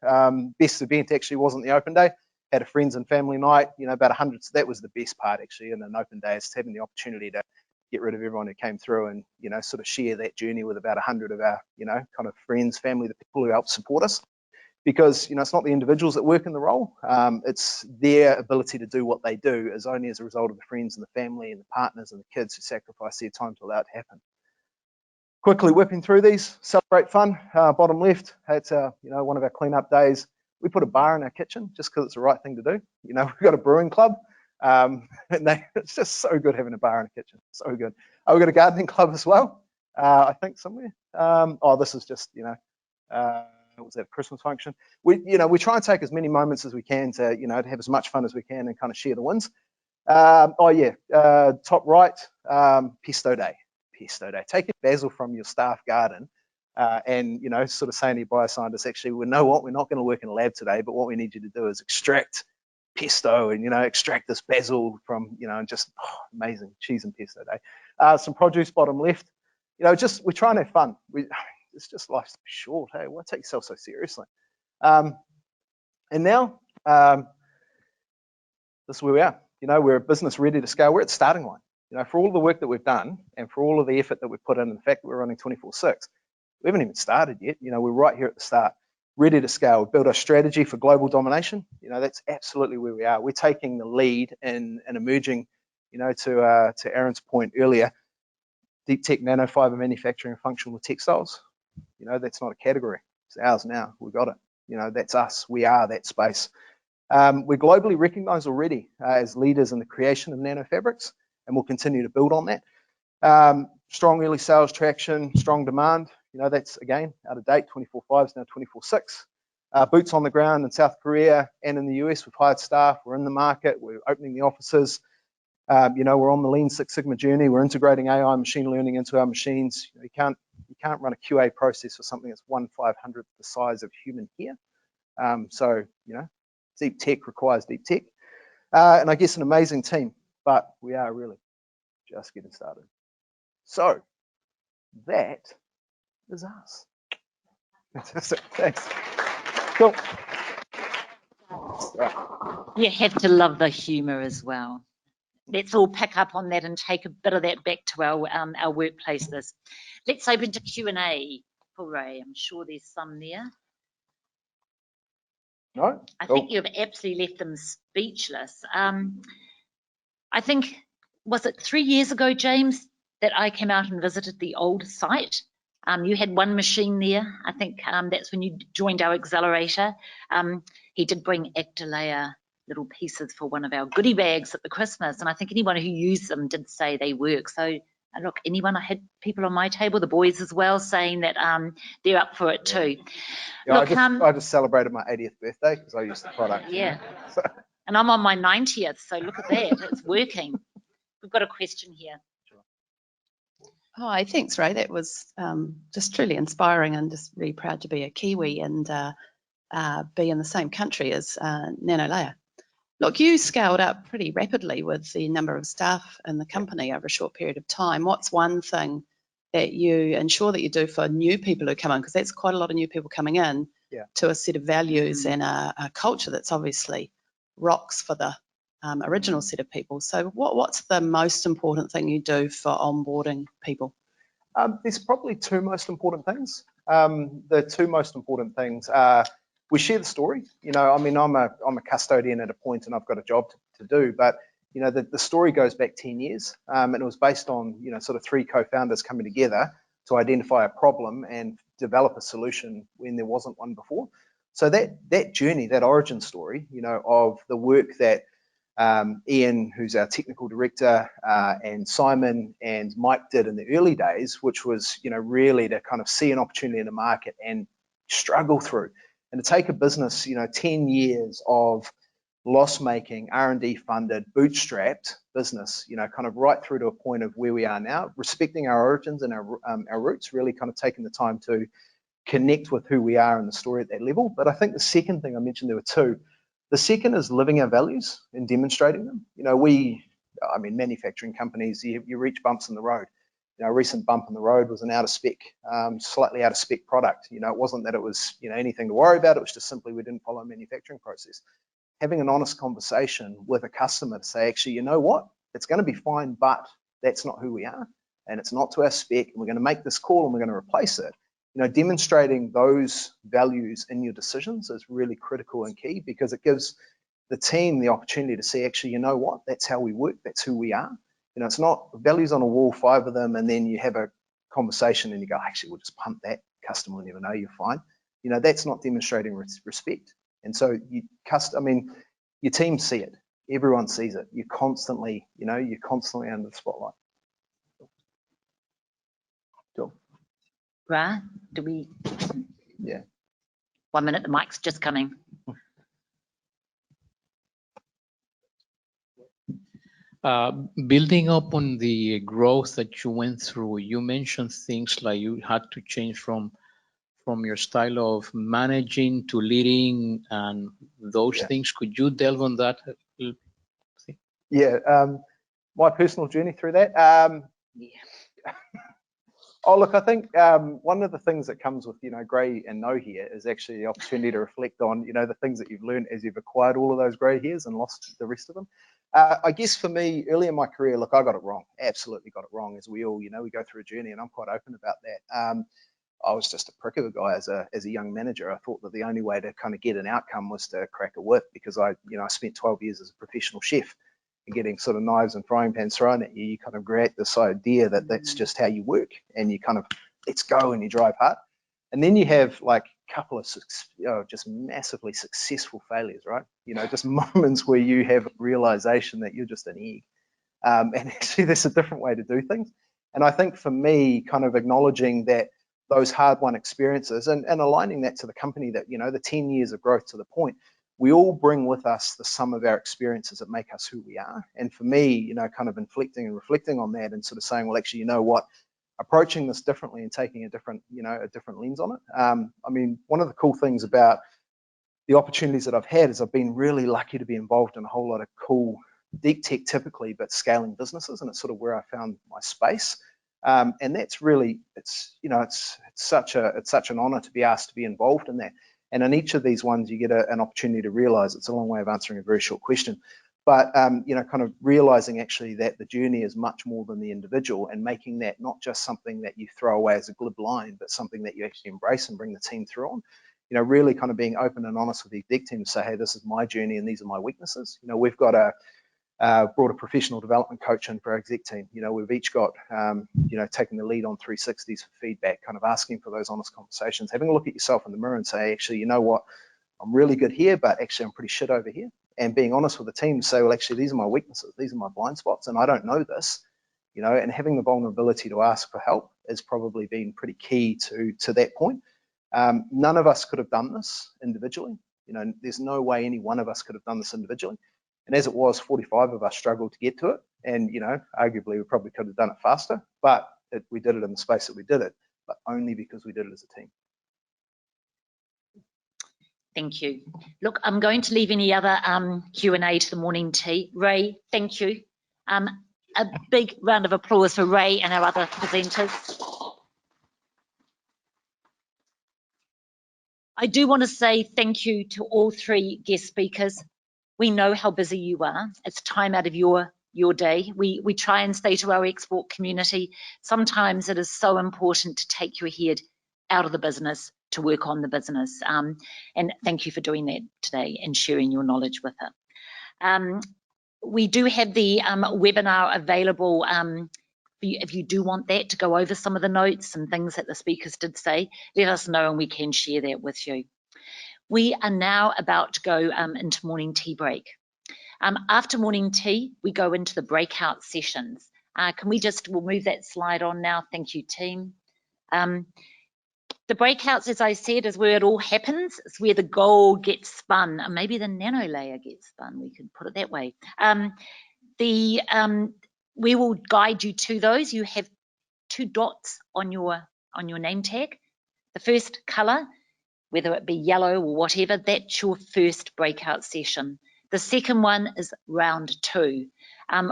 Best event actually wasn't the open day. Had a friends and family night, about 100. So that was the best part actually in an open day, is having the opportunity to get rid of everyone who came through and, sort of share that journey with about 100 of our, kind of friends, family, the people who help support us. Because, it's not the individuals that work in the role, it's their ability to do what they do is only as a result of the friends and the family and the partners and the kids who sacrifice their time to allow it to happen. Quickly whipping through these, celebrate fun, bottom left, it's one of our cleanup days. We put a bar in our kitchen just because it's the right thing to do. We've got a brewing club, and it's just so good having a bar in a kitchen, so good. We've got a gardening club as well, I think somewhere. This is just, what was that, Christmas function? We try and take as many moments as we can to, to have as much fun as we can and kind of share the wins. Top right, pesto day. Pesto day. Taking basil from your staff garden and, sort of saying to your bioscientists, actually, we know what, we're not going to work in a lab today, but what we need you to do is extract pesto and, extract this basil from, just amazing cheese and pesto day. Some produce, bottom left. We're trying to have fun. It's just life's so short, hey? Why take yourself so seriously? And now, this is where we are. We're a business ready to scale. We're at the starting line. For all the work that we've done and for all of the effort that we've put in, and the fact that we're running 24/6, we haven't even started yet. We're right here at the start, ready to scale. We've built our strategy for global domination. That's absolutely where we are. We're taking the lead in emerging, to Aaron's point earlier, deep tech nanofiber manufacturing and functional textiles. That's not a category. It's ours now. We've got it. That's us. We are that space. We're globally recognized already as leaders in the creation of nanofabrics, and we'll continue to build on that. Strong early sales traction, strong demand. That's, again, out of date. 24/5 is now 24/6. Boots on the ground in South Korea and in the US. We've hired staff. We're in the market. We're opening the offices. We're on the Lean Six Sigma journey. We're integrating AI and machine learning into our machines. You can't run a QA process for something that's 1/500th the size of human hair. Deep tech requires deep tech. And I guess an amazing team, but we are really just getting started. So that is us. Fantastic, thanks. Cool. You have to love the humour as well. Let's all pick up on that and take a bit of that back to our workplaces. Let's open to Q&A. Hooray, I'm sure there's some there. No? I think you've absolutely left them speechless. I think, was it 3 years ago, James, that I came out and visited the old site? You had one machine there. I think that's when you joined our Accelerator. He did bring Excelerator little pieces for one of our goodie bags at the Christmas, and I think anyone who used them did say they work. So look, I had people on my table, the boys as well, saying that they're up for it too. Yeah, look, I just celebrated my 80th birthday because I used the product. Yeah, so. And I'm on my 90th, so look at that, it's working. We've got a question here. Hi, thanks, Ray. That was just truly inspiring, and just really proud to be a Kiwi and be in the same country as Nanolea. Look, you scaled up pretty rapidly with the number of staff in the company over a short period of time. What's one thing that you ensure that you do for new people who come in? Because that's quite a lot of new people coming in to a set of values and a culture that's obviously rocks for the original set of people. So what's the most important thing you do for onboarding people? There's probably two most important things. The two most important things are we share the story. You know, I mean, I'm a custodian at a point and I've got a job to do, but you know, the story goes back 10 years and it was based on, you know, sort of three co-founders coming together to identify a problem and develop a solution when there wasn't one before. So that journey, that origin story, you know, of the work that Ian, who's our technical director, and Simon and Mike did in the early days, which was, you know, really to kind of see an opportunity in the market and struggle through. And to take a business, you know, 10 years of loss-making, R&D funded, bootstrapped business, you know, kind of right through to a point of where we are now, respecting our origins and our roots, really kind of taking the time to connect with who we are in the story at that level. But I think the second thing I mentioned, there were two. The second is living our values and demonstrating them. You know, I mean, manufacturing companies, you reach bumps in the road. You know, a recent bump in the road was an out of spec, slightly out of spec product. You know, it wasn't that it was, you know, anything to worry about. It was just simply we didn't follow a manufacturing process. Having an honest conversation with a customer to say, actually, you know what, it's going to be fine, but that's not who we are, and it's not to our spec, and we're going to make this call and we're going to replace it. You know, demonstrating those values in your decisions is really critical and key, because it gives the team the opportunity to say, actually, you know what, that's how we work, that's who we are. You know, it's not values on a wall, 5 of them, and then you have a conversation and you go, actually, we'll just punt that, customer will never know, you're fine. You know, that's not demonstrating respect. And so I mean, your team see it, everyone sees it. You're constantly, you know, you're constantly under the spotlight. Cool. Ra, do we? Yeah. 1 minute, the mic's just coming. Building up on the growth that you went through, you mentioned things like you had to change from your style of managing to leading and those things. Could you delve on that? Yeah, my personal journey through that. Oh, look, I think one of the things that comes with, you know, grey and no hair is actually the opportunity to reflect on, you know, the things that you've learned as you've acquired all of those grey hairs and lost the rest of them. I guess for me, early in my career, look, I got it wrong, absolutely got it wrong, as we all, you know, we go through a journey, and I'm quite open about that. I was just a prick of a guy as a young manager. I thought that the only way to kind of get an outcome was to crack a whip, because I spent 12 years as a professional chef, and getting sort of knives and frying pans thrown at you, you kind of create this idea that that's just how you work, and you kind of let's go and you drive hard. And then you have like a couple of just massively successful failures, right? You know, just moments where you have realization that you're just an egg. And actually there's a different way to do things. And I think for me, kind of acknowledging that those hard-won experiences and aligning that to the company, that, you know, the 10 years of growth to the point, we all bring with us the sum of our experiences that make us who we are. And for me, you know, kind of inflecting and reflecting on that and sort of saying, well, actually, you know what, approaching this differently and taking a different, you know, a different lens on it. I mean, one of the cool things about the opportunities that I've had is I've been really lucky to be involved in a whole lot of cool deep tech typically, but scaling businesses, and it's sort of where I found my space. And that's really, it's such an honor to be asked to be involved in that. And in each of these ones, you get an opportunity to realize, it's a long way of answering a very short question, but you know, kind of realizing actually that the journey is much more than the individual, and making that not just something that you throw away as a glib line, but something that you actually embrace and bring the team through on. You know, really kind of being open and honest with the exec team to say, hey, this is my journey and these are my weaknesses. You know, we've got brought a professional development coach in for our exec team. You know, we've each got, you know, taking the lead on 360s for feedback, kind of asking for those honest conversations, having a look at yourself in the mirror and say, actually, you know what, I'm really good here, but actually I'm pretty shit over here. And being honest with the team to say, well, actually, these are my weaknesses, these are my blind spots, and I don't know this, you know, and having the vulnerability to ask for help has probably been pretty key to that point. None of us could have done this individually. You know, there's no way any one of us could have done this individually. And as it was, 45 of us struggled to get to it. And, you know, arguably we probably could have done it faster, but we did it in the space that we did it, but only because we did it as a team. Thank you. Look, I'm going to leave any other Q&A to the morning tea. Ray, thank you. A big round of applause for Ray and our other presenters. I do want to say thank you to all three guest speakers. We know how busy you are. It's time out of your day. We try and say to our export community, sometimes it is so important to take your head out of the business to work on the business. And thank you for doing that today and sharing your knowledge with it. We do have the webinar available if you do want that to go over some of the notes and things that the speakers did say. Let us know and we can share that with you. We are now about to go into morning tea break. After morning tea, we go into the breakout sessions. We'll move that slide on now. Thank you, team. The breakouts, as I said, is where it all happens. It's where the gold gets spun, and maybe the nano layer gets spun. We could put it that way. We will guide you to those. You have 2 dots on your name tag. The first colour, whether it be yellow or whatever, that's your first breakout session. The second one is round 2.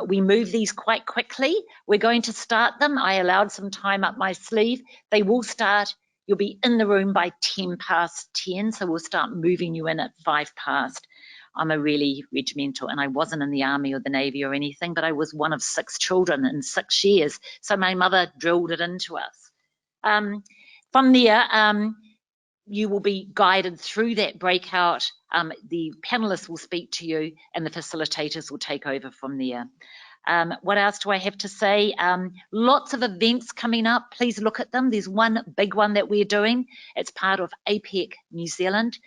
We move these quite quickly. We're going to start them. I allowed some time up my sleeve. They will start. You'll be in the room by 10 past 10, so we'll start moving you in at 5 past. I'm a really regimental, and I wasn't in the army or the navy or anything, but I was one of 6 children in 6 years, so my mother drilled it into us. From there, you will be guided through that breakout. The panelists will speak to you, and the facilitators will take over from there. What else do I have to say? Lots of events coming up. Please look at them. There's one big one that we're doing. It's part of APEC New Zealand.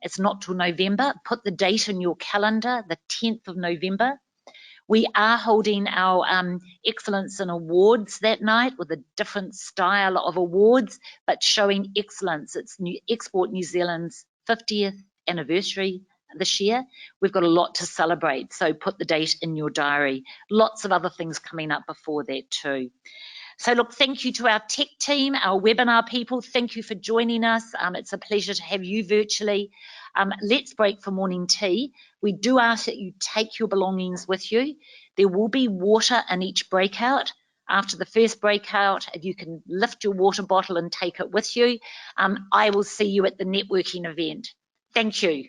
It's not till November. Put the date in your calendar, the 10th of November. We are holding our Excellence in Awards that night with a different style of awards, but showing excellence. It's Export New Zealand's 50th anniversary this year. We've got a lot to celebrate, so put the date in your diary. Lots of other things coming up before that too. So look, thank you to our tech team, our webinar people. Thank you for joining us. It's a pleasure to have you virtually. Let's break for morning tea. We do ask that you take your belongings with you. There will be water in each breakout. After the first breakout, if you can lift your water bottle and take it with you. I will see you at the networking event. Thank you.